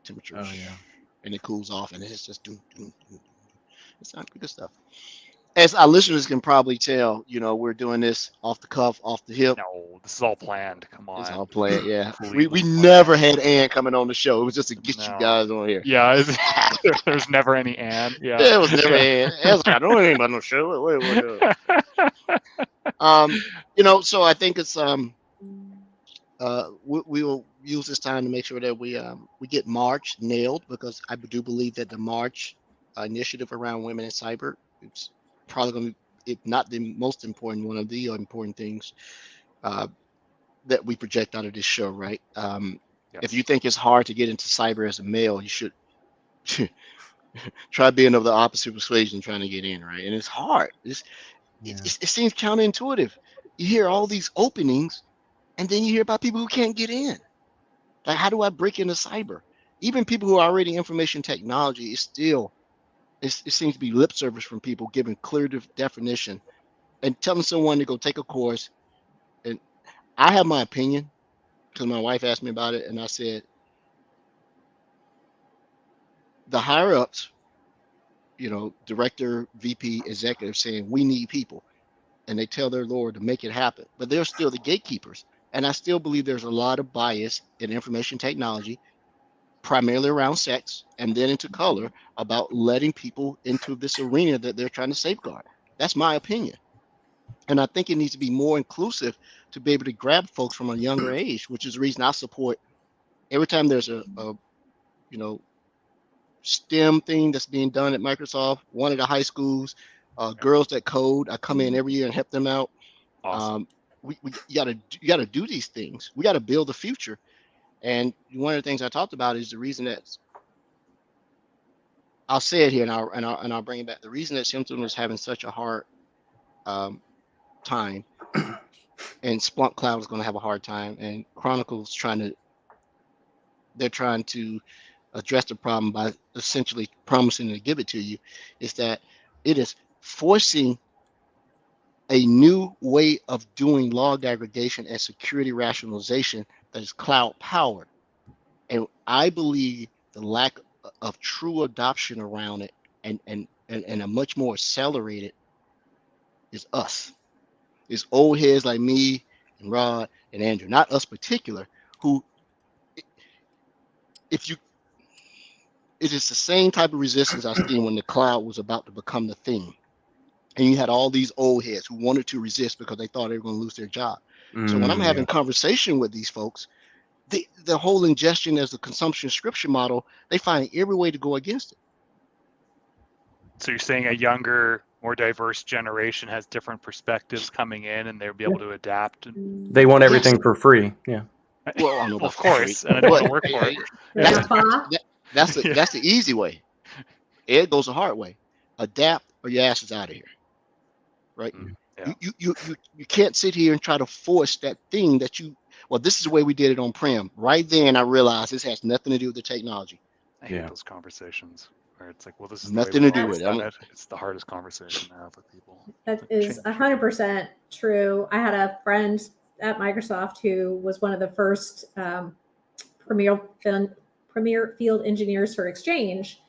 Temperature, and it cools off, and it's just it's not good stuff. As our listeners can probably tell, you know, we're doing this off the cuff, off the hip. No, this is all planned. Come on. It's all planned, yeah. We never had Ann coming on the show. It was just to get you guys on here. Yeah, there's never any Ann. Yeah, it was never Ann. I don't know anything about no show. You know, so I think it's we will use this time to make sure that we get March nailed, because I do believe that the March initiative around women in cyber, it's probably going to be, if not the most important, one of the important things that we project out of this show, right? If you think it's hard to get into cyber as a male, you should try being of the opposite persuasion trying to get in, right? And it's hard. It seems counterintuitive. You hear all these openings, and then you hear about people who can't get in. Like, how do I break into cyber? Even people who are already in information technology, it seems to be lip service from people giving clear definition and telling someone to go take a course. And I have my opinion, because my wife asked me about it, and I said, the higher ups, you know, director, VP, executive, saying we need people, and they tell their Lord to make it happen, but they're still the gatekeepers. And I still believe there's a lot of bias in information technology, primarily around sex and then into color, about letting people into this arena that they're trying to safeguard. That's my opinion. And I think it needs to be more inclusive to be able to grab folks from a younger age, which is the reason I support every time there's a STEM thing that's being done at Microsoft, one of the high schools, girls that code. I come in every year and help them out. Awesome. you gotta do these things. We gotta build the future. And one of the things I talked about is the reason that I'll say it here, and I'll bring it back. The reason that Simpson was having such a hard time, and Splunk Cloud is going to have a hard time, and Chronicle's they're trying to address the problem by essentially promising to give it to you, is that it is forcing a new way of doing log aggregation and security rationalization that is cloud powered. And I believe the lack of true adoption around it and a much more accelerated is us. It's old heads like me and Rod and Andrew, not us particular, who it is the same type of resistance I seen when the cloud was about to become the thing. And you had all these old heads who wanted to resist because they thought they were going to lose their job. So when I'm having conversation with these folks, the whole ingestion as the consumption scripture model, they find every way to go against it. So you're saying a younger, more diverse generation has different perspectives coming in, and they'll be able to adapt. They want everything for free. Yeah. Well, I know of course, and I don't want to work for it. That's the easy way. Ed goes the hard way. Adapt, or your ass is out of here. Right? Yeah. You can't sit here and try to force that thing that you. Well, this is the way we did it on prem. Right then, I realized this has nothing to do with the technology. I hate those conversations where it's like, well, this is nothing to do with it. It's the hardest conversation to have with people. That is 100% true. I had a friend at Microsoft who was one of the first premier field engineers for Exchange,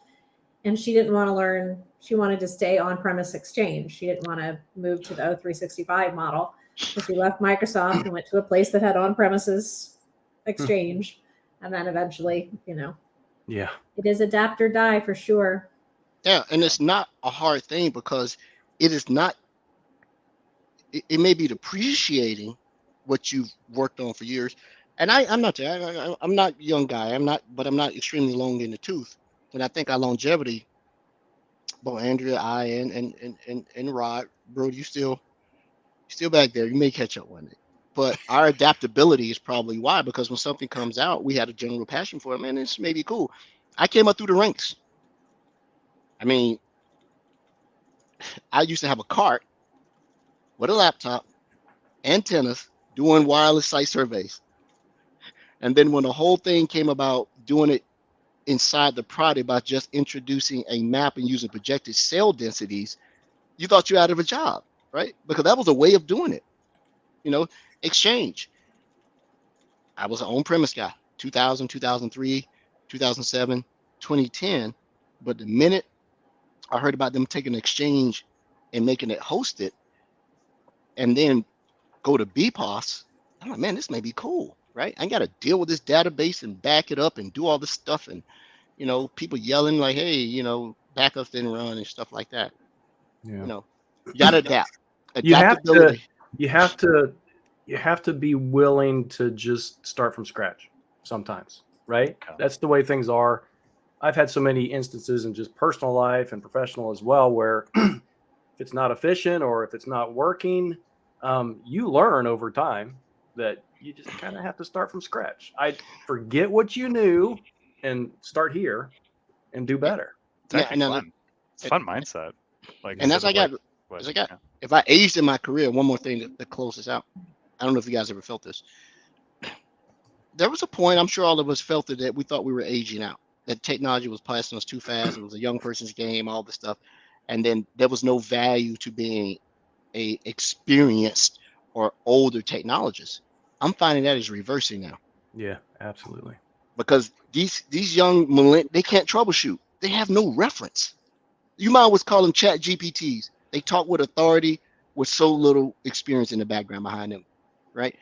and she didn't want to learn. She wanted to stay on-premise Exchange. She didn't want to move to the O365 model. So she left Microsoft and went to a place that had on-premises Exchange, and then eventually, Yeah. It is adapt or die for sure. Yeah, and it's not a hard thing because it is not. It may be depreciating what you've worked on for years, and I'm not there. I'm not a young guy. But I'm not extremely long in the tooth. And I think our longevity, both Andrea, I, and Rod, bro, you still back there. You may catch up one day. But our adaptability is probably why, because when something comes out, we had a general passion for it. Man, this may be cool. I came up through the ranks. I mean, I used to have a cart with a laptop, antennas, doing wireless site surveys. And then when the whole thing came about doing it inside the product by just introducing a map and using projected cell densities, you thought you were out of a job, right? Because that was a way of doing it. Exchange. I was an on-premise guy, 2000, 2003, 2007, 2010. But the minute I heard about them taking Exchange and making it hosted and then go to BPOS, I'm like, man, this may be cool, right? I got to deal with this database and back it up and do all this stuff. And, people yelling like, hey, backups didn't run and stuff like that. Yeah. You got to adapt. You have to be willing to just start from scratch sometimes, right? Okay. That's the way things are. I've had so many instances in just personal life and professional as well, where if it's not efficient or if it's not working, you learn over time that you just kind of have to start from scratch. I forget what you knew and start here and do better. It's actually fun. It's a fun mindset. If I aged in my career, one more thing to close this out. I don't know if you guys ever felt this. There was a point, I'm sure all of us felt it, that we thought we were aging out, that technology was passing us too fast. It was a young person's game, all this stuff. And then there was no value to being a experienced or older technologist. I'm finding that is reversing now. Yeah, absolutely. Because these young millennials, they can't troubleshoot. They have no reference. You might always call them chat GPTs. They talk with authority with so little experience in the background behind them, right?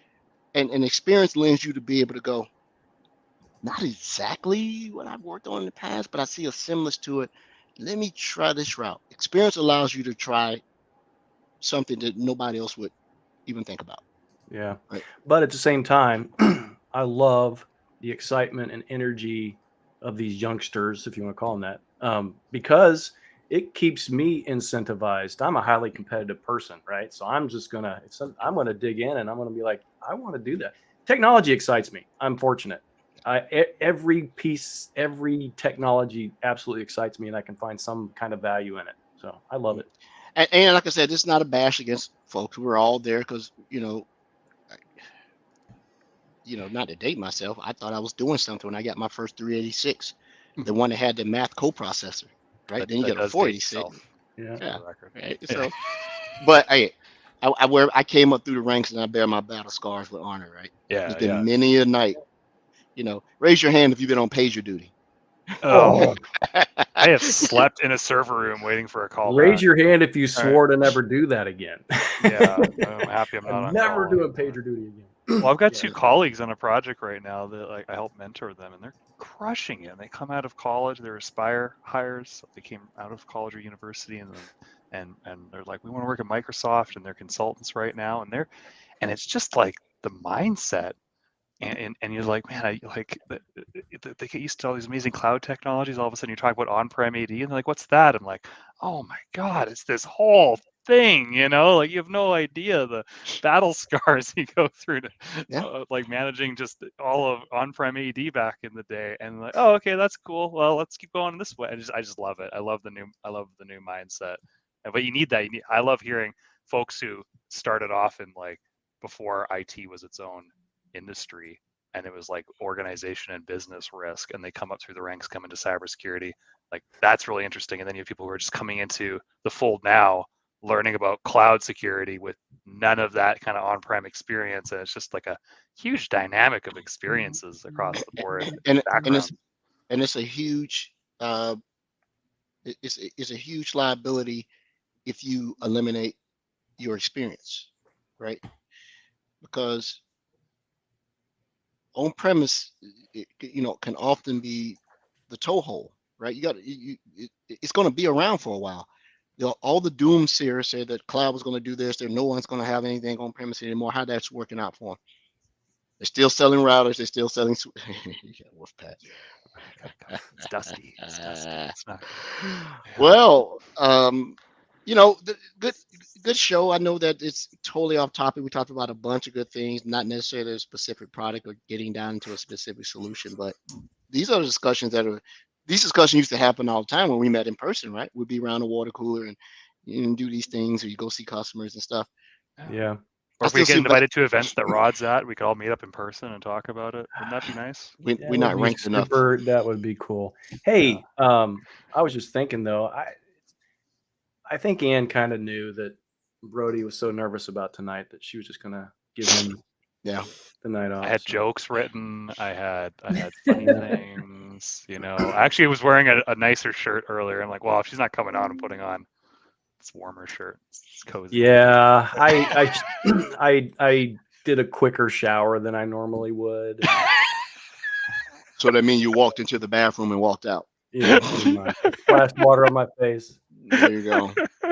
And experience lends you to be able to go, not exactly what I've worked on in the past, but I see a semblance to it. Let me try this route. Experience allows you to try something that nobody else would even think about. Yeah. Right. But at the same time, I love the excitement and energy of these youngsters, if you want to call them that, because it keeps me incentivized. I'm a highly competitive person, right? So I'm just gonna dig in and I'm gonna be like, I want to do that. Technology excites me. I'm fortunate. Every technology absolutely excites me, and I can find some kind of value in it. So I love it. And like I said, this is not a bash against folks. We're all there because not to date myself, I thought I was doing something when I got my first 386, the one that had the math coprocessor, right? Then you got a 486. Yeah. Right. So, but hey, I came up through the ranks and I bear my battle scars with honor, right? Yeah. There's been many a night. Raise your hand if you've been on pager duty. Oh, I have slept in a server room waiting for a call. Raise your hand if you swore to never do that again. Yeah, I'm happy I'm not on never call. doing pager duty again. Well, I've got two colleagues on a project right now that I help mentor them, and they're crushing it. They come out of college, they're Aspire hires. They came out of college or university, and they're like, we want to work at Microsoft, and they're consultants right now, and it's just like the mindset. And you're like, man, they get used to all these amazing cloud technologies. All of a sudden, you talk about on-prem AD, and they're like, what's that? I'm like, oh my God, it's this whole thing, like you have no idea the battle scars you go through to like managing just all of on-prem AD back in the day. And like, oh, okay, that's cool. Well, let's keep going this way. I just love it. I love the new mindset. But you need that. I love hearing folks who started off in like before IT was its own industry, and it was like organization and business risk, and they come up through the ranks, come into cybersecurity. Like that's really interesting. And then you have people who are just coming into the fold now, learning about cloud security with none of that kind of on-prem experience, and it's just like a huge dynamic of experiences across the board. And it's a huge it's a huge liability if you eliminate your experience, right? Because on premise, can often be the toehold, right? It's going to be around for a while. All the doomsayers say that cloud was going to do this, that no one's going to have anything on premise anymore. How that's working out for them? They're still selling routers. They're still selling. Wolfpack. It's dusty. It's not. Well, good show. I know that it's totally off topic. We talked about a bunch of good things, not necessarily a specific product or getting down into a specific solution, but these are the discussions these discussions used to happen all the time when we met in person, right? We'd be around the water cooler and do these things, or you go see customers and stuff. Yeah. Or if we get invited to events that Rod's at, we could all meet up in person and talk about it. Wouldn't that be nice? We're not ranked enough. That would be cool. Hey, I was just thinking though, I think Ann kind of knew that Brody was so nervous about tonight that she was just gonna give him the night off. I had jokes written. I had funny things. I actually was wearing a nicer shirt earlier. I'm like, well, if she's not coming on, I'm putting on this warmer shirt. It's cozy. Yeah, I did a quicker shower than I normally would. So that means you walked into the bathroom and walked out. Yeah, splashed water on my face. There you go.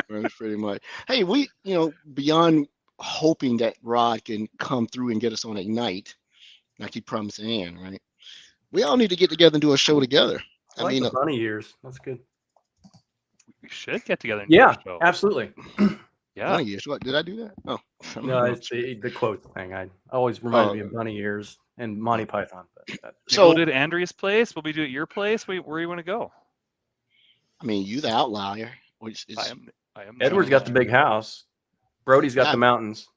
That's pretty much. Hey, we, beyond hoping that Rod can come through and get us on Ignite, like he promised Ann, right? We all need to get together and do a show together. I mean, the bunny ears. That's good. We should get together and do a show. Absolutely. Yeah. Bunny ears. What did I do that? Oh, no, it's the quote thing. I always remind me of bunny ears and Monty Python. So we'll do it at Andrea's place. Will we do it at your place? Where do you want to go? I mean, you the outlier. I am. Edward's got the big house. Brody's got the mountains.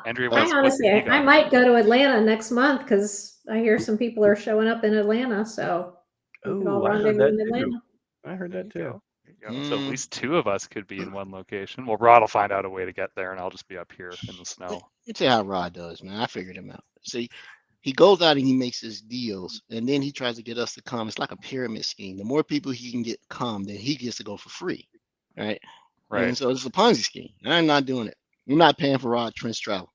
Andrea, I might go to Atlanta next month because I hear some people are showing up in Atlanta. So I heard that too. So at least two of us could be in one location. Well, Rod will find out a way to get there, and I'll just be up here in the snow. You tell how Rod does, man. I figured him out. See, he goes out and he makes his deals, and then he tries to get us to come. It's like a pyramid scheme. The more people he can get come, then he gets to go for free, right? Right. And so it's a Ponzi scheme. I'm not doing it. I'm not paying for Rod Trench travel.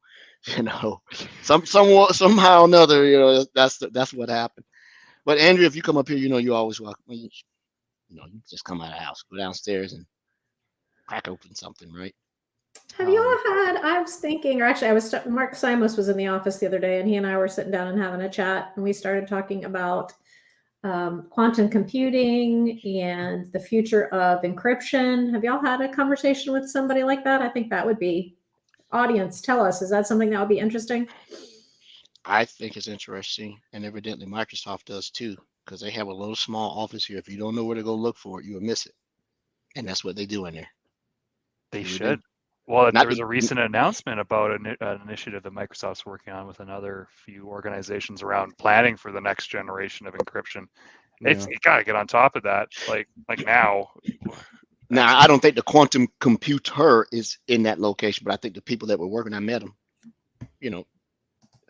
Somehow or another, that's what happened. But Andrea, if you come up here, you're always welcome. You just come out of the house, go downstairs and crack open something, right? Have you all had, I was thinking, or actually Mark Simos was in the office the other day and he and I were sitting down and having a chat and we started talking about quantum computing and the future of encryption. Have y'all had a conversation with somebody like that? I think that would be, audience, tell us, is that something that would be interesting? I think it's interesting, and evidently Microsoft does too, because they have a little small office here. If you don't know where to go look for it, you will miss it, and that's what they do in there. They They should. do. Well, Not there was the- a recent announcement about an initiative that Microsoft's working on with another few organizations around planning for the next generation of encryption. It's you gotta get on top of that, like now. Now, I don't think the quantum computer is in that location, but I think the people that were working, I met them. You know,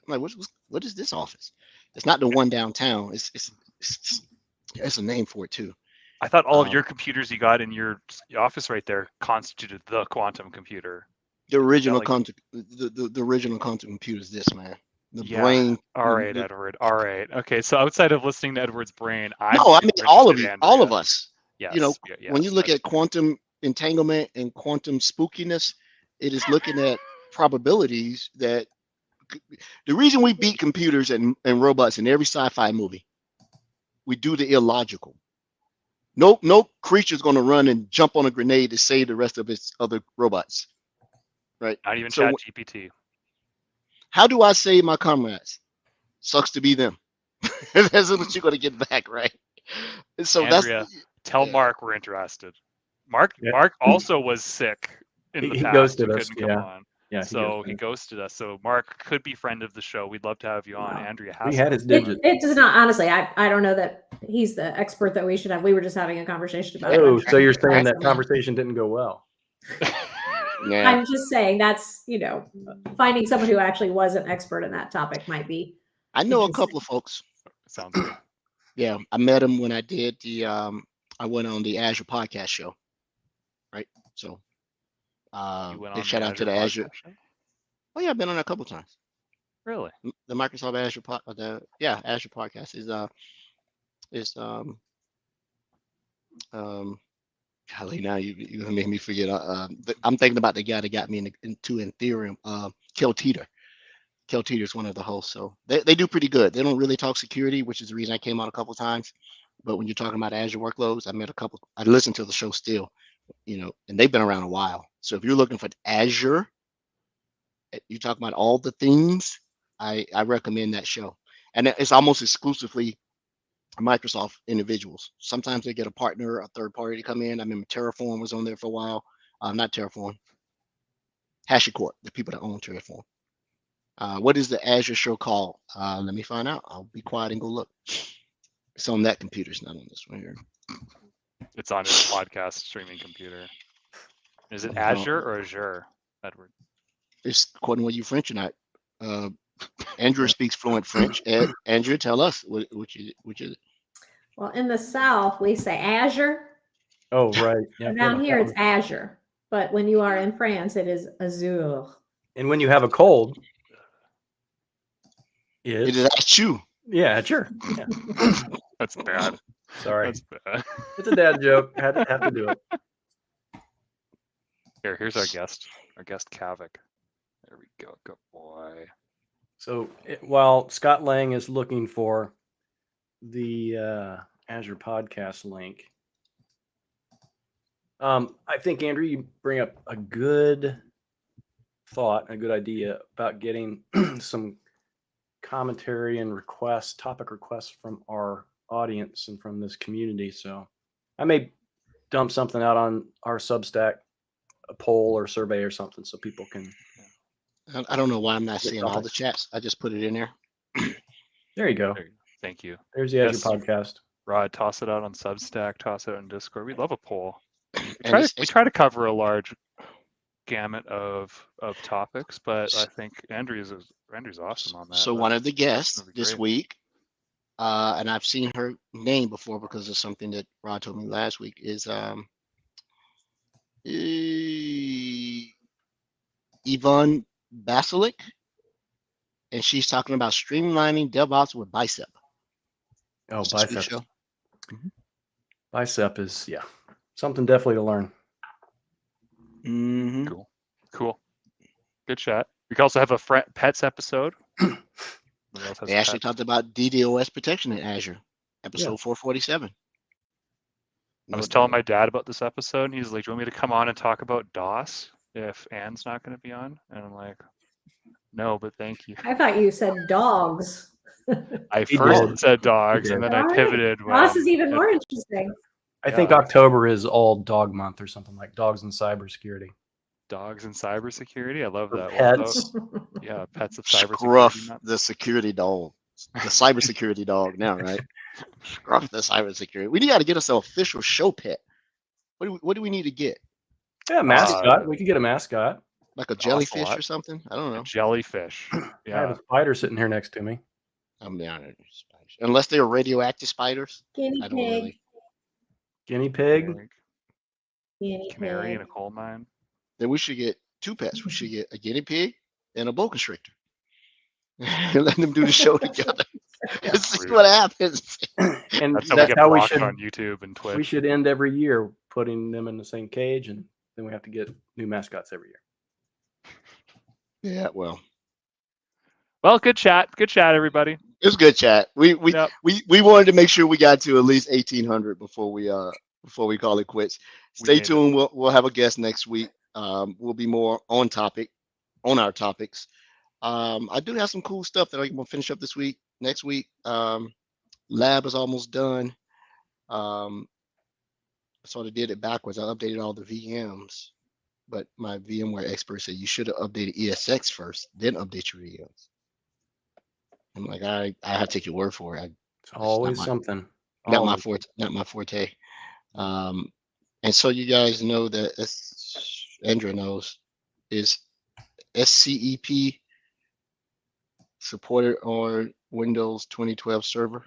I'm like, what is this office? It's not the one downtown. It's a name for it too. I thought all of your computers you got in your office right there constituted the quantum computer. The original like- quantum, the original quantum computer is this, man. The Yeah. brain. All right, Edward. All right. Okay. So outside of listening to Edward's brain, No, I mean all of you, all of us. us. Yes. You know, yes, when you look at quantum entanglement and quantum spookiness, it is looking at probabilities that the reason we beat computers and robots in every sci-fi movie, we do the illogical. No creature's going to run and jump on a grenade to save the rest of its other robots, right? not even so ChatGPT. How do I save my comrades? Sucks to be them. That's what you're going to get back, right? And so Andrea, tell yeah. Mark we're interested. Mark Yeah. Mark also was sick in the He past. ghosted and us, couldn't come yeah. on. Yeah. So he ghosted us. So Mark could be friend of the show. We'd love to have you on. Wow. Andrea has We had his It, digit. it does not, honestly, I don't know that he's the expert that we should have. We were just having a conversation about Oh, it. so you're saying that Excellent. conversation didn't go well? Yeah. I'm just saying that's, finding someone who actually was an expert in that topic might be. I know a Interesting. couple of folks. Sounds good. Yeah, I met him when I did I went on the Azure podcast show, right? So, You went big on shout out to the Azure. podcast show? Oh yeah, I've been on that a couple of times. Really? The Microsoft Azure Azure podcast is golly, now you gonna make me forget. I'm thinking about the guy that got me into Ethereum, Kel Teeter. Kel Teeter is one of the hosts, so they do pretty good. They don't really talk security, which is the reason I came on a couple of times. But when you're talking about Azure workloads, I met a couple. I listen to the show still, and they've been around a while. So if you're looking for Azure, you talk about all the things. I recommend that show, and it's almost exclusively Microsoft individuals. Sometimes they get a partner, a third party to come in. I remember Terraform was on there for a while. Not Terraform, HashiCorp, the people that own Terraform. What is the Azure show called? Let me find out. I'll be quiet and go look. It's on that computer. It's not on this one here. It's on his podcast streaming computer. Is it Oh. Azure or Azure, Edward? It's according to what you French or not. Andrew speaks fluent French. Andrew, tell us which is it? Well, in the South, we say Azure. Oh, right. Yeah. And down here, it's Azure. But when you are in France, it is Azure. And when you have a cold, It is Azure. yeah, sure. Yeah. That's bad. Sorry, That's bad. it's a dad joke. Had to do it. Here's our guest Kavik. There we go. Good boy. So while Scott Lang is looking for the Azure podcast link, I think Andrew, you bring up a good thought, a good idea about getting some commentary and topic requests from our audience and from this community. So I may dump something out on our Substack, a poll or survey or something, so people can. I don't know why I'm not Good seeing all the topics. chats. I just put it in there. There you go. Thank you. There's the Azure Yes. podcast. Rod, toss it out on Substack, toss it out on Discord. We love a poll. And We try to cover a large gamut of topics, but I think Andrew's awesome on that. So one of the guests that'd be this great. week, and I've seen her name before because of something that Rod told me last week, is Yvonne Basilik, and she's talking about streamlining DevOps with Bicep. Oh, It's a sweet Bicep. show. Bicep is something definitely to learn. Mhm. Cool. Good chat. We can also have a pets episode. Nobody else has They a actually pet? talked about DDoS protection in Azure. Episode 447. I was telling my dad about this episode, and he's like, "Do you want me to come on and talk about DOS if Anne's not going to be on?" And I'm like, "No, but thank you." I thought you said dogs. I He first did. said dogs, He and did. then I All right. pivoted when Ross is even more interesting. I think Yeah. October is all dog month or something like dogs and cybersecurity. dogs and cybersecurity. I love Or that. What about- pets. yeah, pets of Scruff cybersecurity. month. the security dog, the cybersecurity dog now, right? Scruff the cybersecurity. We got to get us an official show pet. What do we need to get? Yeah, mascot. We could get a mascot. Like a Ocelot. jellyfish or something? I don't A know. jellyfish. I have Yeah. a spider sitting here next to me. I mean, I don't know. Unless they're radioactive spiders. Guinea I don't pig. really. Guinea pig. Guinea Canary in a pig. coal mine. Then we should get two pets. We should get a guinea pig and a boa constrictor. Let them do the show together. See Rude. what happens. And That's how we that's get how we blocked should on YouTube and Twitch. we should end every year putting them in the same cage, and then we have to get new mascots every year. Yeah, well, Well, good chat. Good chat, everybody. it was good chat. We Yep. wanted to make sure we got to at least 1,800 before we call it quits. We Stay made it. tuned. We'll have a guest next week. We'll be more on our topics. I do have some cool stuff that I'm gonna finish up this week. Next week, lab is almost done. Sort of did it backwards. I updated all the VMs, but my VMware expert said you should have updated ESX first, then update your VMs. I'm like, I have to take your word for it. It's always my- something. Not my Always. forte. Not my forte. And so you guys know that Andrea knows is SCEP supported on Windows 2012 server.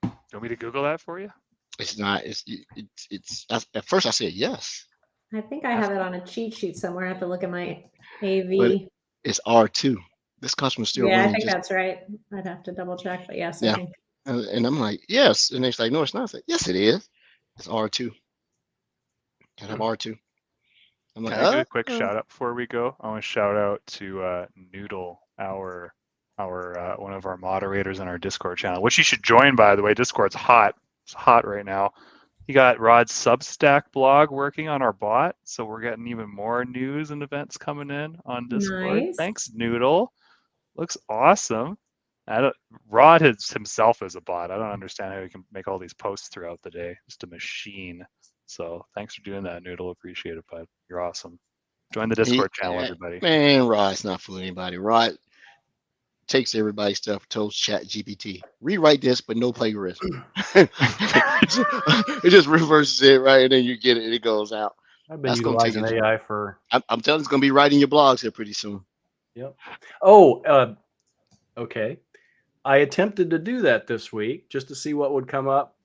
You want me to Google that for you? It's not. It's. At first I said yes. I think I have it on a cheat sheet somewhere. I have to look at my AV. It's R2. This customer's still Yeah, I running. think just, that's right. I'd have to double check, but yes, Yeah. I think. and I'm like, yes. And they're like, no, it's not. I said, yes, it is. It's R2. Can I have R2? I'm Can like, I do a quick shout out before we go? I want to shout out to Noodle, our one of our moderators on our Discord channel, which you should join, by the way. Discord's hot. It's hot right now. He got Rod's Substack blog working on our bot, so we're getting even more news and events coming in on Discord. Nice. Thanks, Noodle. Looks awesome. Rod himself is a bot. I don't understand how he can make all these posts throughout the day. Just a machine. So thanks for doing that, Noodle. Appreciate it, bud. You're awesome. Join the Discord channel, everybody. Man, Rod's not fooling anybody. Rod takes everybody's stuff, tells Chat GPT, rewrite this, but no plagiarism. It just reverses it, right? And then you get it, and it goes out. I've been That's gonna take utilizing it. AI for. I'm telling you, it's going to be writing your blogs here pretty soon. Oh, okay. I attempted to do that this week just to see what would come up.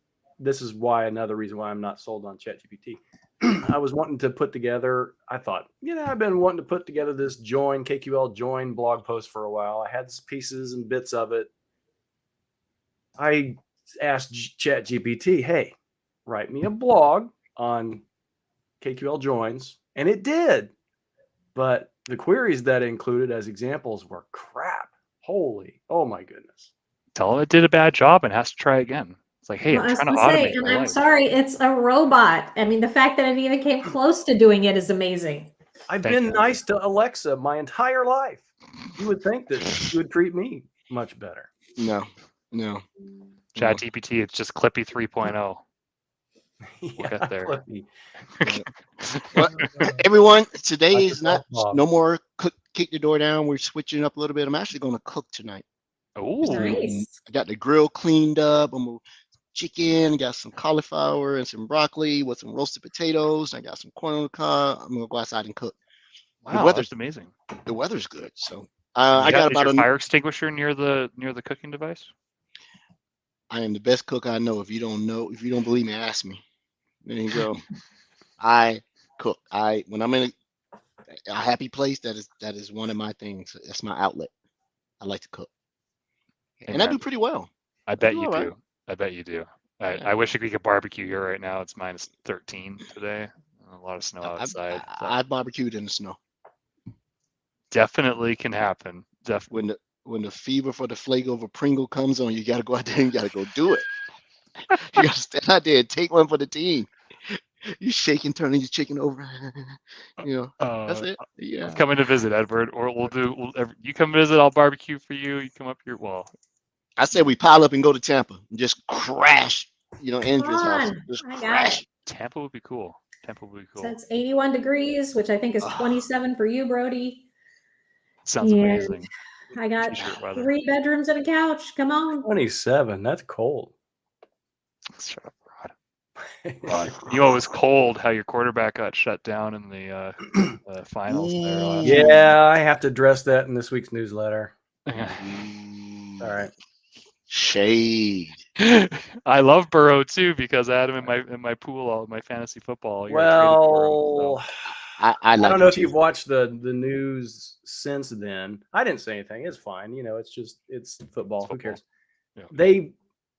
This is why another reason why I'm not sold on ChatGPT. I was wanting to put together. I thought, I've been wanting to put together this KQL join blog post for a while. I had pieces and bits of it. I asked ChatGPT, hey, write me a blog on KQL joins, and it did. But the queries that it included as examples were crap. Oh my goodness. Tell him it did a bad job and has to try again. It's like, hey, Well, I I'm was trying to gonna say, automate and my I'm life. sorry, it's a robot. I mean, the fact that it even came close to doing it is amazing. I've Thank been you. nice to Alexa my entire life. You would think that she would treat me much better. No. Chat GPT, it's just Clippy 3.0. get there. Flippy. Well, everyone, today Like is the not softball. no more kick the door down. We're switching up a little bit. I'm actually going to cook tonight. Oh, Nice. I got the grill cleaned up. I'm gonna chicken, got some cauliflower and some broccoli with some roasted potatoes. I got some corn on the cob. I'm gonna go outside and cook. wow, weather's- that's amazing. The weather's good, so I You got is about your a. fire extinguisher near the cooking device. I am the best cook I know. If you don't believe me, ask me. There you go. I cook. When I'm in a happy place, that is one of my things. That's my outlet. I like to cook, and I Amen. do pretty well. I bet do you all right. do. I bet you do. I wish we could barbecue here right now. It's minus 13 today. A lot of snow outside. I barbecued in the snow Definitely can happen. when when the fever for the flavor of a Pringle comes on, you got to go out there and you got to go do it. You got to stand out there and take one for the team. You shaking, turning your chicken over. That's it. Yeah. I'm coming to visit, Edward, or you come visit, I'll barbecue for you. You come up here. Well, I said we pile up and go to Tampa and just crash. Andrew's house. on, Just I got crash. it. Tampa would be cool. Tampa would be So cool. it's 81 degrees, which I think is 27 for you, Brody. Sounds And amazing. I got T-shirt weather. 3 bedrooms and a couch. Come on. 27. That's cold. Shut up, Rod. You know, it was cold how your quarterback got shut down in the finals there last week. Yeah, I have to address that in this week's newsletter. All right. Shade. I love Burrow too because I had him in my pool, all my fantasy football. Well, I don't know if you've watched the news since then. I didn't say anything. It's fine. It's football. Who cares? Yeah.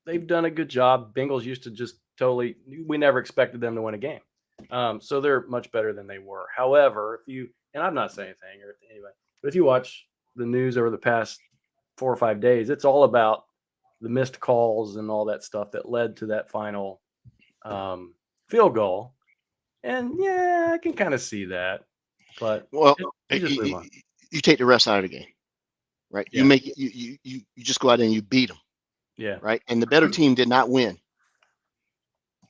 They've done a good job. Bengals used to just totally. We never expected them to win a game, so they're much better than they were. However, and I'm not saying anything anyway, but if you watch the news over the past 4 or 5 days, it's all about the missed calls and all that stuff that led to that final field goal. And yeah, I can kind of see that, but you take the refs out of the game, right? Yeah. You make it, you just go out there and you beat them, yeah, right? And the better team did not win.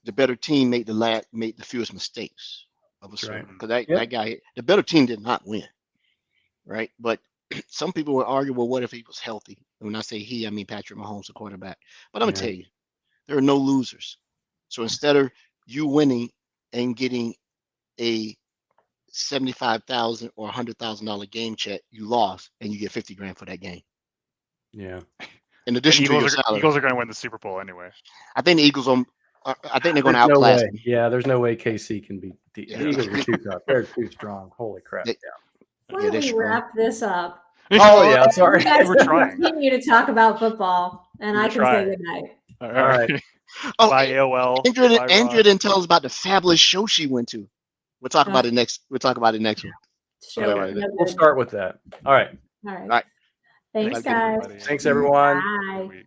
The better team made the fewest mistakes of a swim because that guy, the better team did not win, right? But some people would argue, well, what if he was healthy? And when I say he, I mean Patrick Mahomes, the quarterback. But I'm gonna tell you, there are no losers. So instead of you winning and getting a $75,000 or $100,000 game check, you lost and you get $50,000 for that game. Yeah. In addition to your salary. Eagles are going to win the Super Bowl anyway. I think the Eagles I think they're going to There's no outclass way. them. Yeah, there's no way KC can beat the Eagles. Are too tough. They're too strong. Holy crap! Why don't we wrap this up? Oh yeah, sorry. You guys We're can trying. continue to talk about football, and I can trying. say goodnight. All right. Oh, bye AOL. Andrea didn't tell us about the fabulous show she went to. We'll talk about it next. We'll talk about it next one. Show All right. We'll start with that. All right. All right. All right. Thanks, guys. everybody. Thanks, everyone. Bye. Good week.